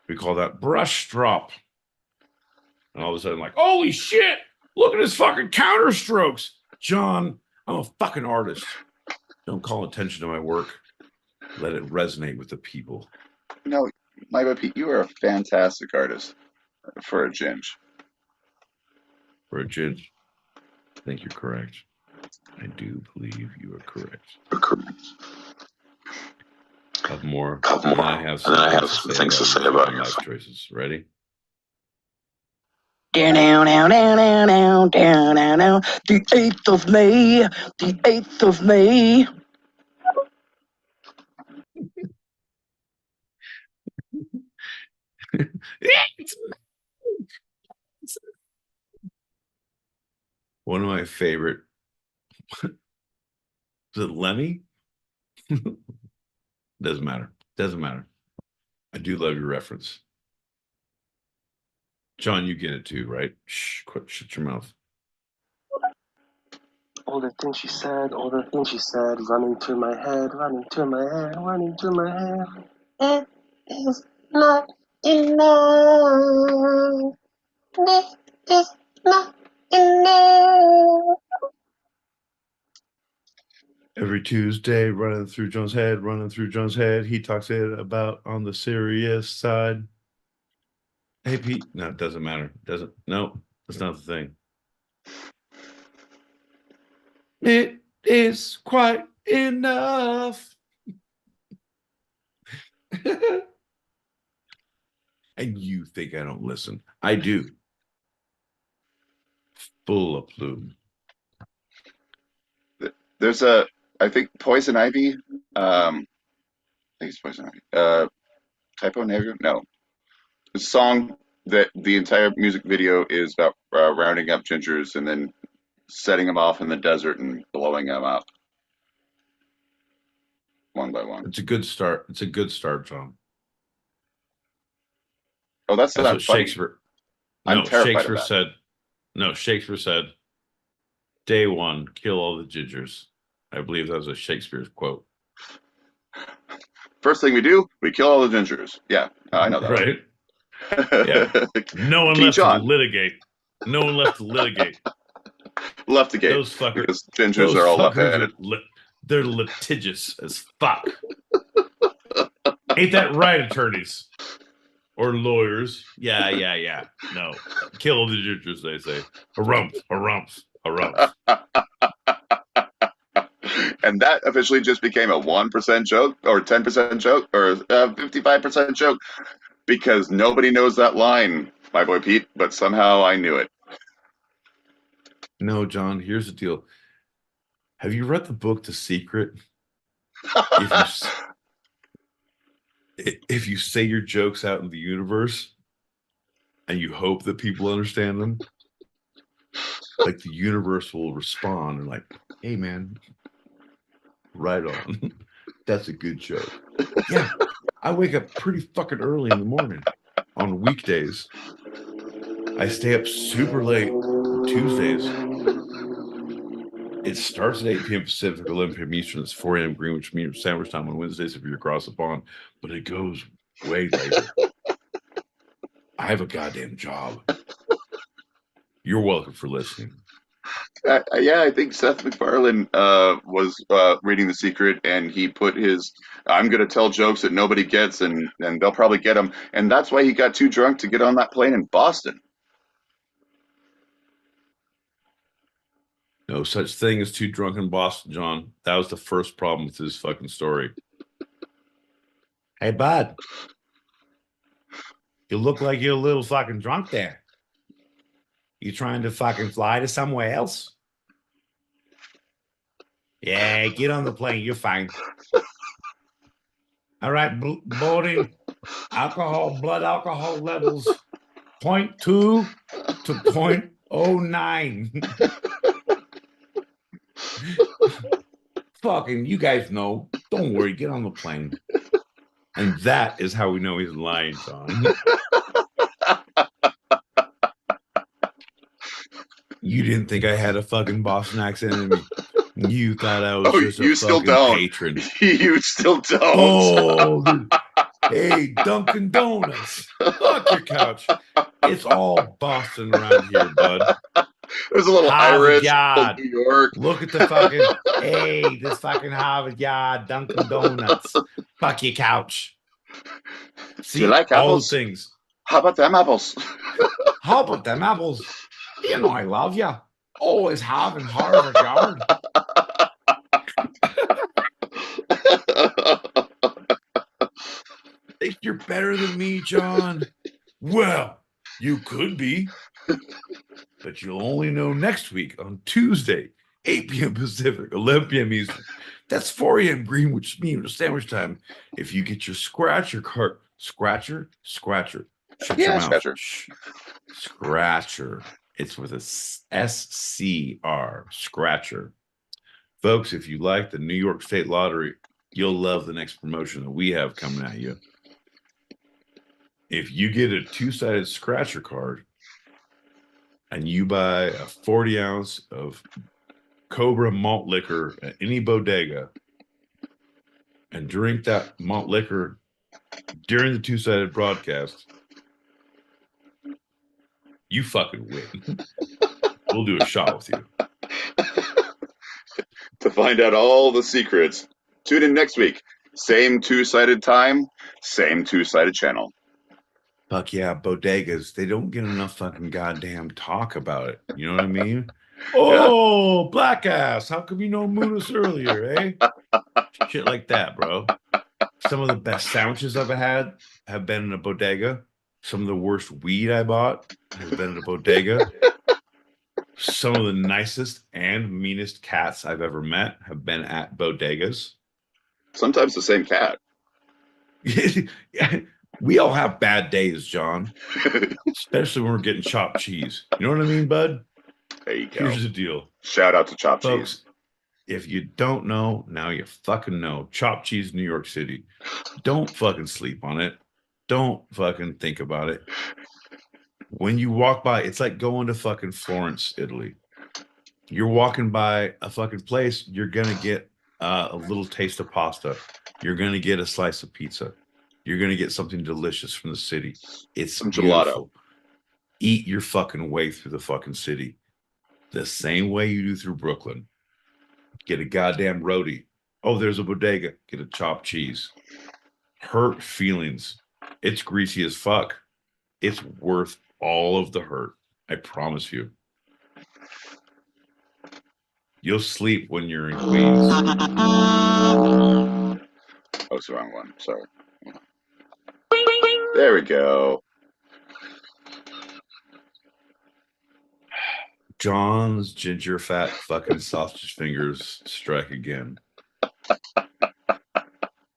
We call that brush drop. And all of a sudden, like, holy shit, look at his fucking counter strokes. John, I'm a fucking artist. Don't call attention to my work. Let it resonate with the people. No, my boy Pete, you are a fantastic artist for a ginge. For a ginge, I think you're correct. I do believe you are correct. Couple more. And then I have some things to say about your life choices. Ready? Down, down, down, down, down, down, down, down. The 8th of May. The 8th of May. One of my favorite. Is it Lemmy? Doesn't matter. I do love your reference. John, you get it too, right? Shh, quit, shut your mouth. All the things she said, running through my head. It is not enough. It is not enough. Every Tuesday, running through John's head. He talks it about on the serious side. Hey, Pete. No, it doesn't matter. No, that's not the thing. It is quite enough. And you think I don't listen. I do. Full of plume. There's I think Poison Ivy. I think it's Poison Ivy. Typo Negative? No. A song that the entire music video is about rounding up gingers and then setting them off in the desert and blowing them up one by one. It's a good start. It's a good start, John. Oh, that's what not funny. Shakespeare. I'm terrified Shakespeare of that. said. No, Shakespeare said, "Day one, kill all the gingers." I believe that was a Shakespeare quote. First thing we do, we kill all the gingers. Yeah, I know that. Right? Yeah. No one King left John. to litigate. No one left to litigate. Left to gate. Those fuckers. Because gingers are all left-handed. They're litigious as fuck. Ain't that right, attorneys? Or lawyers. Yeah. No. Kill the gingers, they say. Harumph. And that officially just became a 1% joke or 10% joke or a 55% joke because nobody knows that line, my boy Pete, but somehow I knew it. No, John, here's the deal. Have you read the book The Secret? If you say your jokes out in the universe and you hope that people understand them, like the universe will respond and like, hey man, right on. That's a good joke. Yeah, I wake up pretty fucking early in the morning on weekdays. I stay up super late on Tuesdays. It starts at 8 p.m. Pacific, 11 p.m. Eastern. It's 4 a.m. Greenwich Mean Sandwich Time on Wednesdays if you're across the pond, but it goes way later. I have a goddamn job. You're welcome for listening. Yeah, I think Seth MacFarlane was reading The Secret, and he put his "I'm going to tell jokes that nobody gets, and they'll probably get them," and that's why he got too drunk to get on that plane in Boston. No such thing as too drunk in Boston, John. That was the first problem with this fucking story. Hey, bud. You look like you're a little fucking drunk there. You trying to fucking fly to somewhere else? Yeah, get on the plane. You're fine. All right, boarding. Blood alcohol levels 0.2 to 0.09. Fucking, you guys know. Don't worry, get on the plane. And that is how we know he's lying, John. You didn't think I had a fucking Boston accent in me. You thought I was just a fucking patron. You still don't. Oh, hey, Dunkin' Donuts. Fuck your couch. It's all Boston around here, bud. There's a little Harvard Irish, Yard. New York. Look at the fucking, hey, this fucking Harvard Yard, Dunkin' Donuts. Fuck your couch. See, do you like all apples? the things. How about them apples? How about them apples? You know I love you. Always having Harvard Yard. Think you're better than me, John? Well, you could be. But you'll only know next week on Tuesday, 8 p.m. Pacific, 11 p.m. Eastern. That's 4 a.m. Greenwich Mean Sandwich Time. If you get your Scratcher card, Scratcher. Shut your mouth. Scratcher. Scratcher. It's with a SCR, Scratcher. Folks, if you like the New York State Lottery, you'll love the next promotion that we have coming at you. If you get a two-sided Scratcher card and you buy a 40 ounce of Cobra malt liquor at any bodega and drink that malt liquor during the two-sided broadcast, you fucking win. We'll do a shot with you. to find out all the secrets. Tune in next week. Same two-sided time, same two-sided channel. Fuck yeah, bodegas. They don't get enough fucking goddamn talk about it. You know what I mean? Oh, black ass. How come you know Munis earlier, eh? Shit like that, bro. Some of the best sandwiches I've had have been in a bodega. Some of the worst weed I bought has been in a bodega. Some of the nicest and meanest cats I've ever met have been at bodegas. Sometimes the same cat. We all have bad days, John. Especially when we're getting chopped cheese. You know what I mean, bud? There you go. Here's the deal. Shout out to chopped Folks, cheese. if you don't know, now you fucking know. Chopped cheese, New York City. Don't fucking sleep on it. Don't fucking think about it. When you walk by, it's like going to fucking Florence, Italy. You're walking by a fucking place, you're gonna get a little taste of pasta. You're gonna get a slice of pizza. You're gonna get something delicious from the city. It's Some beautiful. gelato. Eat your fucking way through the fucking city the same way you do through Brooklyn. Get a goddamn roadie. Oh, there's a bodega. Get a chopped cheese. Hurt feelings. It's greasy as fuck. It's worth all of the hurt. I promise you. You'll sleep when you're in Queens. Oh, it's the wrong one. Sorry. There we go. John's ginger fat fucking sausage fingers strike again.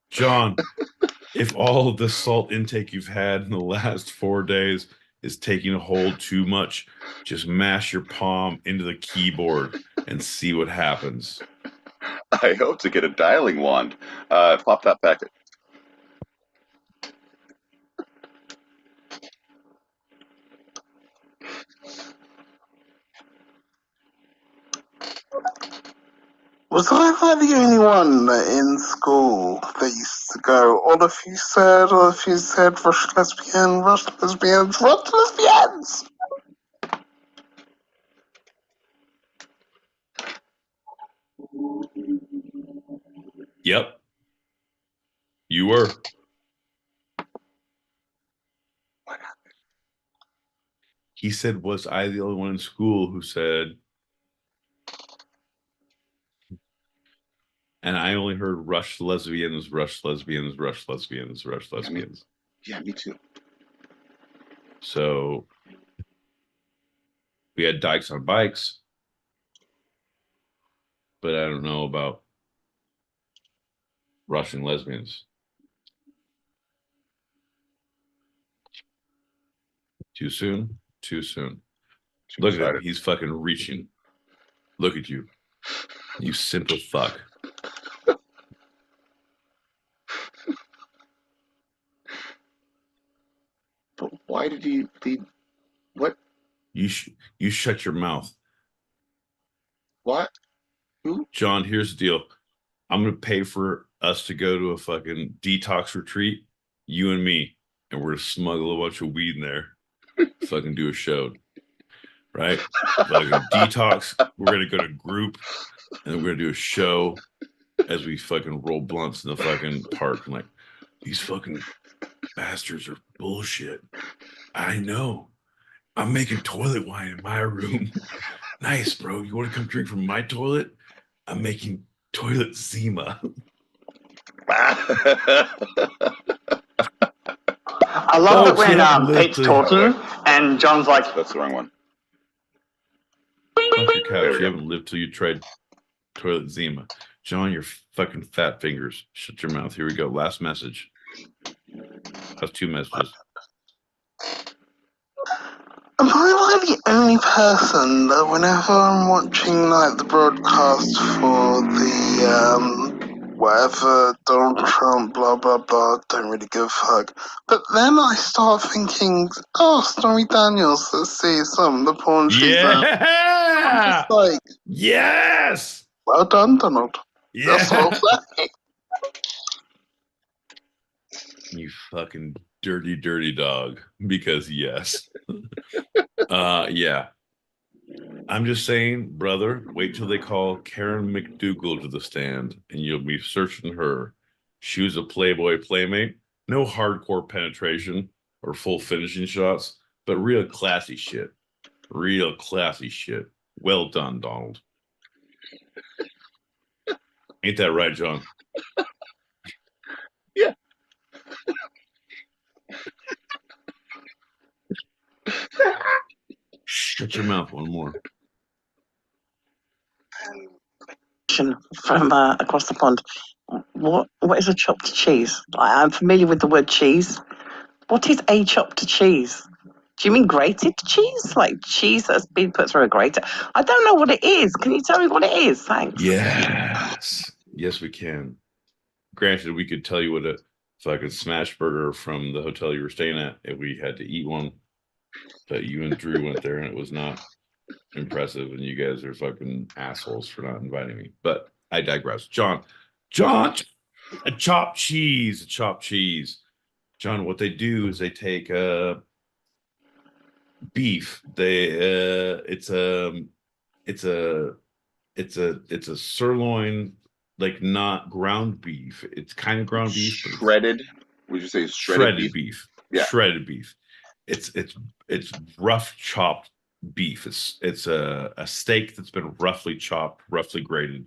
John, if all of the salt intake you've had in the last 4 days is taking a hold too much, just mash your palm into the keyboard and see what happens. I hope to get a dialing wand. Pop that packet. Was I like the only one in school that used to go, all of you said, rush lesbian, rush lesbians, rush lesbians? Yep. You were. He said, was I the only one in school who said, and I only heard rush lesbians, rush lesbians, rush lesbians, rush lesbians. Yeah, me too. So we had dykes on bikes, but I don't know about rushing lesbians. Too soon? Too soon. Look at him. He's fucking reaching. Look at you. You simple fuck. But why did he leave? What? You shut your mouth. What? Who? John, here's the deal. I'm going to pay for us to go to a fucking detox retreat, you and me, and we're going to smuggle a bunch of weed in there. Fucking do a show. Right? Fucking detox. We're going to go to group, and we're going to do a show as we fucking roll blunts in the fucking park. I'm like, these fucking bastards are bullshit. I know. I'm making toilet wine in my room. Nice, bro. You want to come drink from my toilet? I'm making toilet Zima. I love it when Pete's talking and John's like, that's the wrong one. Fuck your couch. You haven't lived till you tried toilet Zima. John, your fucking fat fingers. Shut your mouth. Here we go. Last message. That's 2 messages. Am I like the only person that whenever I'm watching like the broadcast for the whatever Donald Trump blah blah blah, don't really give a fuck. But then I start thinking, oh, Stormy Daniels, let's see some of the porn she's in. I'm just like, yes, well done, Donald. Yeah. That's all that. You fucking dirty dog. Because yes. Yeah. I'm just saying, brother, wait till they call Karen McDougal to the stand and you'll be searching her. She was a Playboy playmate, no hardcore penetration or full finishing shots, but real classy shit. Real classy shit. Well done, Donald. Ain't that right, John? Yeah. Shut your mouth one more. From across the pond. What is a chopped cheese? I'm familiar with the word cheese. What is a chopped cheese? Do you mean grated cheese? Like cheese that's been put through a grater? I don't know what it is. Can you tell me what it is? Thanks. Yes. Yes, we can. Granted, we could tell you what a fucking smash burger from the hotel you were staying at if we had to eat one. But you and Drew went there and it was not impressive, and you guys are fucking assholes for not inviting me. But I digress. John, a chopped cheese. John, what they do is they take beef. It's a sirloin, like not ground beef. It's kind of ground beef, but shredded. Would you say shredded beef? Yeah, shredded beef. It's rough chopped beef. It's a steak that's been roughly chopped, roughly grated,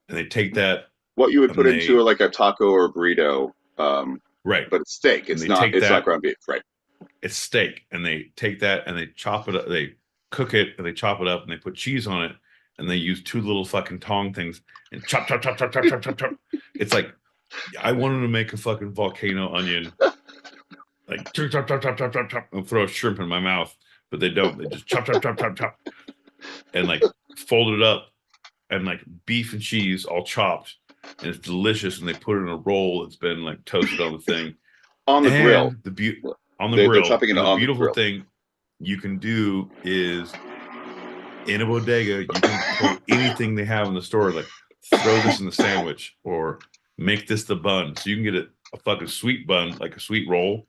and they take that. What you would put into like a taco or a burrito, right? But it's steak. It's not ground beef, right? It's steak, and they take that and they chop it up. They cook it and they chop it up and they put cheese on it, and they use two little fucking tong things and chop. It's like I wanted to make a fucking volcano onion. Like chop, and throw a shrimp in my mouth, but they don't. They just chop, and like fold it up, and like beef and cheese all chopped, and it's delicious. And they put it in a roll that's been like toasted on the thing, on the grill. They're chopping it on the beautiful thing you can do is in a bodega, you can pull anything they have in the store, like throw this in the sandwich or make this the bun, so you can get a fucking sweet bun, like a sweet roll.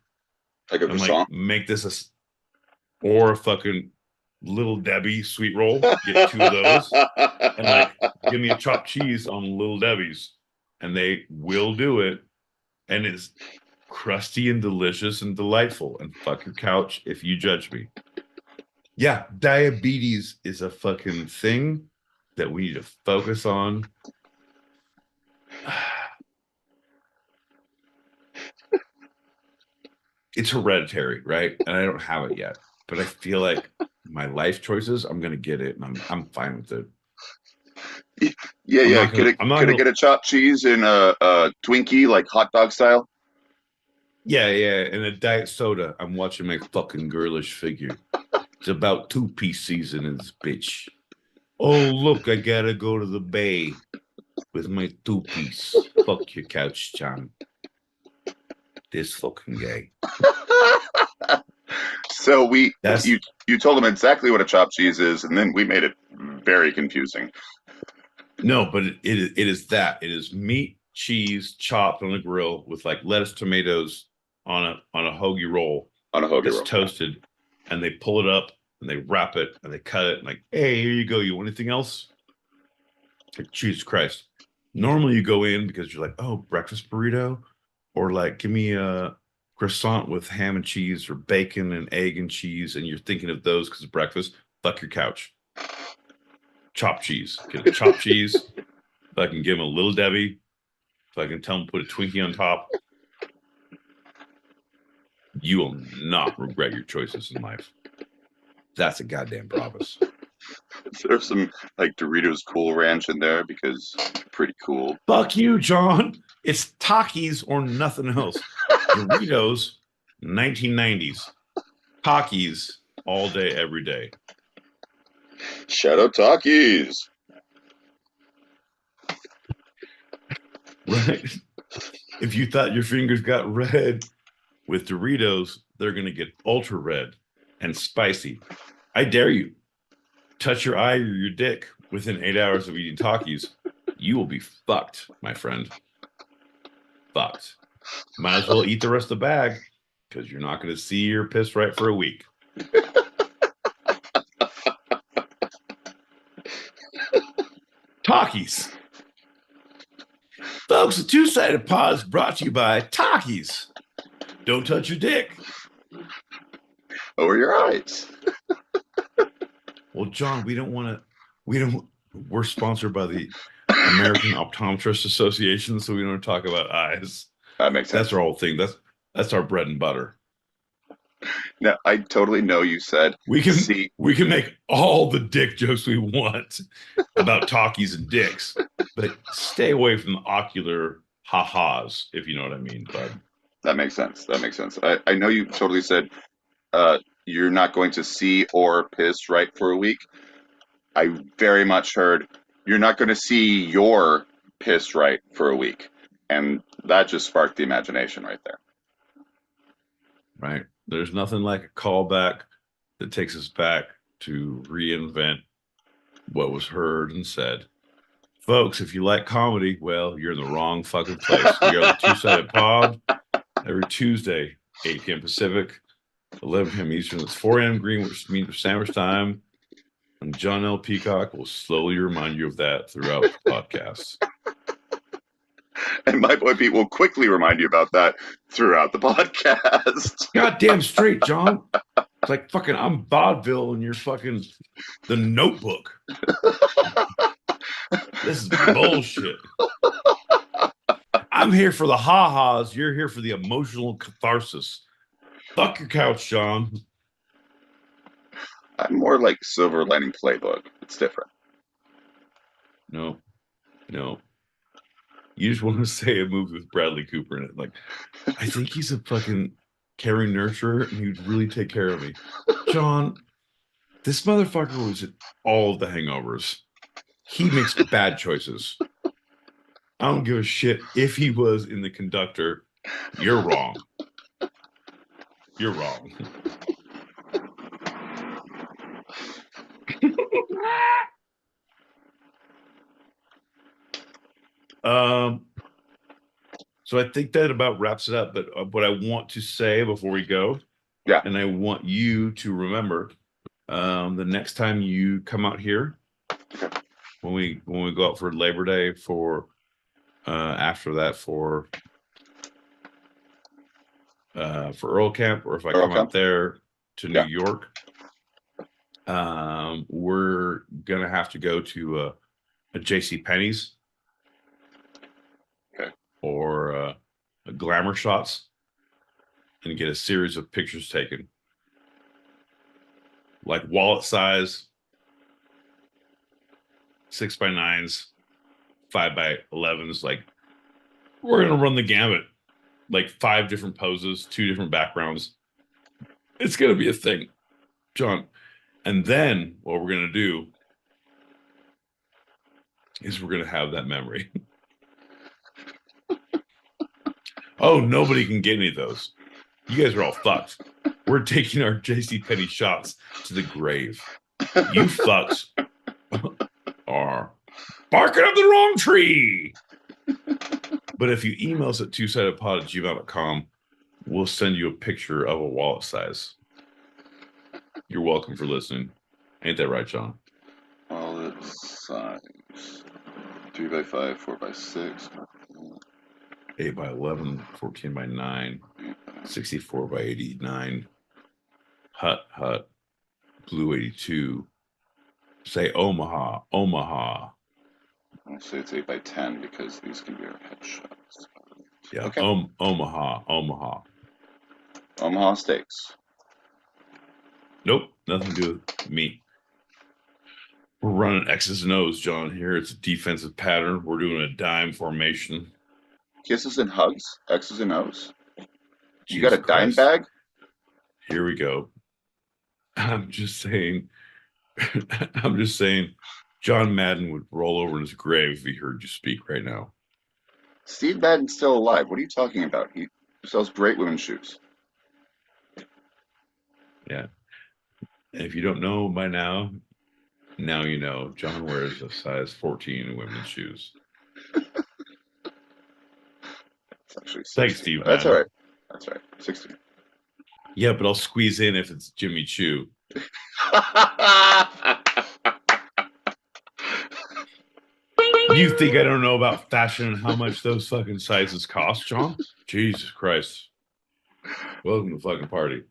Like a croissant. Like make this or a fucking Little Debbie sweet roll. Get two of those, and like give me a chopped cheese on Little Debbie's, and they will do it, and it's crusty and delicious and delightful. And fuck your couch if you judge me. Yeah, diabetes is a fucking thing that we need to focus on. It's hereditary, right? And I don't have it yet, but I feel like my life choices, I'm gonna get it, and I'm fine with it. Yeah. Could I get a chopped cheese in a Twinkie, like hot dog style? Yeah, and a diet soda. I'm watching my fucking girlish figure. It's about 2-piece season in this bitch. Oh, look, I gotta go to the bay with my 2-piece. Fuck your couch, John. This fucking gay. So you told them exactly what a chopped cheese is, and then we made it very confusing. No, but it is that. It is meat, cheese, chopped on a grill with like lettuce, tomatoes on a hoagie roll. On a hoagie roll. Toasted, and they pull it up and they wrap it and they cut it and like, hey, here you go. You want anything else? Like, Jesus Christ. Normally you go in because you're like, oh, breakfast burrito, or like give me a croissant with ham and cheese or bacon and egg and cheese, and you're thinking of those because it's breakfast. Fuck your couch. Chopped cheese. Get a chopped cheese. If I can give them a Little Debbie, if I can tell them to put a Twinkie on top, you will not regret your choices in life. That's a goddamn promise. There's some like Doritos Cool Ranch in there because pretty cool. Fuck you, John. It's Takis or nothing else. Doritos, 1990s. Takis, all day, every day. Shout out Takis. Right. If you thought your fingers got red with Doritos, they're going to get ultra red and spicy. I dare you. Touch your eye or your dick within 8 hours of eating Takis. You will be fucked, my friend. Fucked. Might as well eat the rest of the bag because you're not going to see your piss right for a week. Talkies. Folks, the two-sided pod is brought to you by Talkies. Don't touch your dick. Over your eyes. Well, John, we're sponsored by the American Optometrist Association, so we don't talk about eyes. That makes sense. That's our whole thing. That's our bread and butter. Now, I totally know you said we can make all the dick jokes we want about talkies and dicks, but stay away from the ocular ha-has, if you know what I mean, bud. That makes sense. That makes sense. I know you totally said you're not going to see or piss right for a week. I very much heard you're not going to see your piss right for a week. And that just sparked the imagination right there. Right. There's nothing like a callback that takes us back to reinvent what was heard and said. Folks, if you like comedy, well, you're in the wrong fucking place. We are the Two-Sided Pod every Tuesday, 8 p.m. Pacific, 11 p.m. Eastern. It's 4 a.m. Greenwich Mean Sandwich time. And John L. Peacock will slowly remind you of that throughout the podcast. And my boy Pete will quickly remind you about that throughout the podcast. Goddamn straight, John. It's like fucking I'm vaudeville and you're fucking The Notebook. This is bullshit. I'm here for the ha-has. You're here for the emotional catharsis. Fuck your couch, John. I'm more like Silver Lining Playbook. It's different. No. You just want to say a movie with Bradley Cooper in it. Like, I think he's a fucking caring nurturer and he'd really take care of me. John, this motherfucker was in all of the hangovers. He makes bad choices. I don't give a shit if he was in The Conductor. You're wrong. You're wrong. So I think that about wraps it up. But what I want to say before we go, and I want you to remember, the next time you come out here, when we go out for Labor Day, for after that for Earl Camp, or if I come out there to New York, we're gonna have to go to a JC Penney's. Or a Glamour Shots and get a series of pictures taken. Like wallet size, 6x9s, 5x11s. Like, we're going to run the gamut. Like 5 different poses, 2 different backgrounds. It's going to be a thing, John. And then what we're going to do is we're going to have that memory. Oh, nobody can get any of those. You guys are all fucked. We're taking our JCPenney shots to the grave. You fucks are barking up the wrong tree. But if you email us at twosidedpod@gmail.com, we'll send you a picture of a wallet size. You're welcome for listening. Ain't that right, John? Wallet size. 3x5, 4x6. 8x11, 14x9, 64x89, Hut, Blue 82. Say Omaha. I'll say it's 8x10 because these can be our headshots. Yeah, okay. Omaha. Omaha Steaks. Nope, nothing to do with me. We're running X's and O's, John. Here it's a defensive pattern. We're doing a dime formation. Kisses and hugs, X's and O's. You got a dime bag? Here we go. I'm just saying, John Madden would roll over in his grave if he heard you speak right now. Steve Madden's still alive. What are you talking about? He sells great women's shoes. Yeah. And if you don't know by now you know. John wears a size 14 in women's shoes. Actually, 16. Thanks, Steve. That's all right. 16. Yeah, but I'll squeeze in if it's Jimmy Choo. You think I don't know about fashion and how much those fucking sizes cost, John? Jesus Christ. Welcome to the fucking party.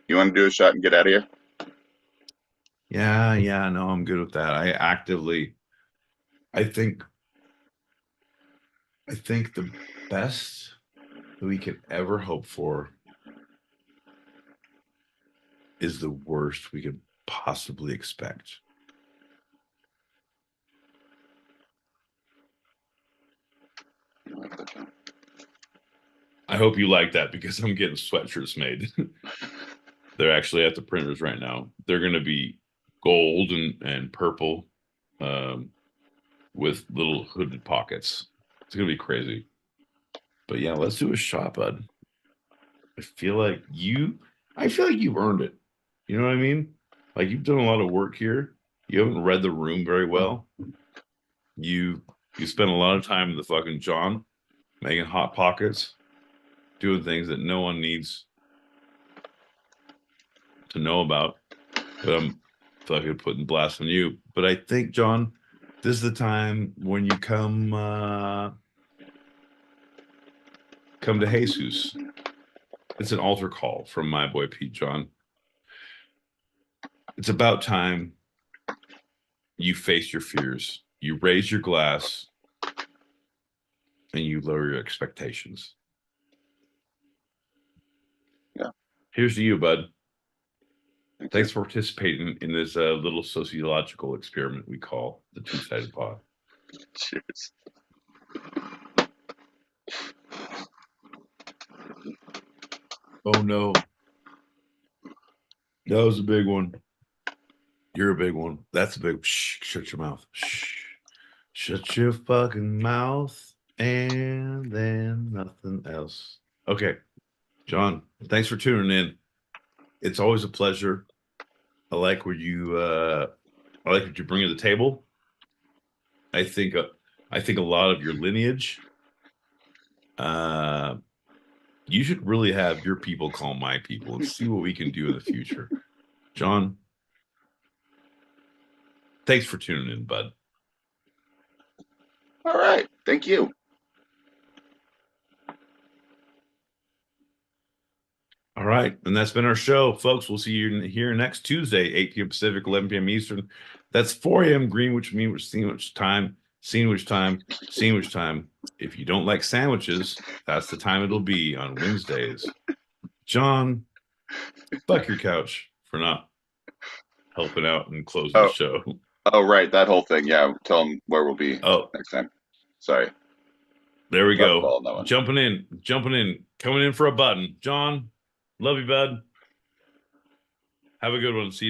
You want to do a shot and get out of here? Yeah, no, I'm good with that. I think the best that we could ever hope for is the worst we could possibly expect. I hope you like that because I'm getting sweatshirts made. They're actually at the printers right now. They're going to be gold and purple with little hooded pockets. It's going to be crazy. But yeah, let's do a shot, bud. I feel like you've earned it. You know what I mean? Like, you've done a lot of work here. You haven't read the room very well. You spent a lot of time in the fucking John making hot pockets, doing things that no one needs to know about. But I'm fucking putting blast on you. But I think, John, this is the time when you come to Jesus. It's an altar call from my boy Pete, John. It's about time you face your fears. You raise your glass and you lower your expectations. Yeah. Here's to you, bud. Thanks for participating in this little sociological experiment we call the Two-Sided Pod. Cheers. Oh, no. That was a big one. You're a big one. That's a big... Shh, shut your mouth. Shh. Shut your fucking mouth and then nothing else. Okay. John, thanks for tuning in. It's always a pleasure. I like what you bring to the table. I think a lot of your lineage. You should really have your people call my people and see what we can do in the future. John, thanks for tuning in, bud. All right. Thank you. All right. And that's been our show, folks. We'll see you here next Tuesday, 8 p.m. Pacific, 11 p.m. Eastern. That's 4 a.m. Greenwich mean sandwich time. If you don't like sandwiches, that's the time it'll be on Wednesdays. John, fuck your couch for not helping out and closing the show. Oh, right. That whole thing. Yeah. Tell them where we'll be next time. Sorry. There we go. Jumping in, coming in for a button. John, love you, bud. Have a good one. See you next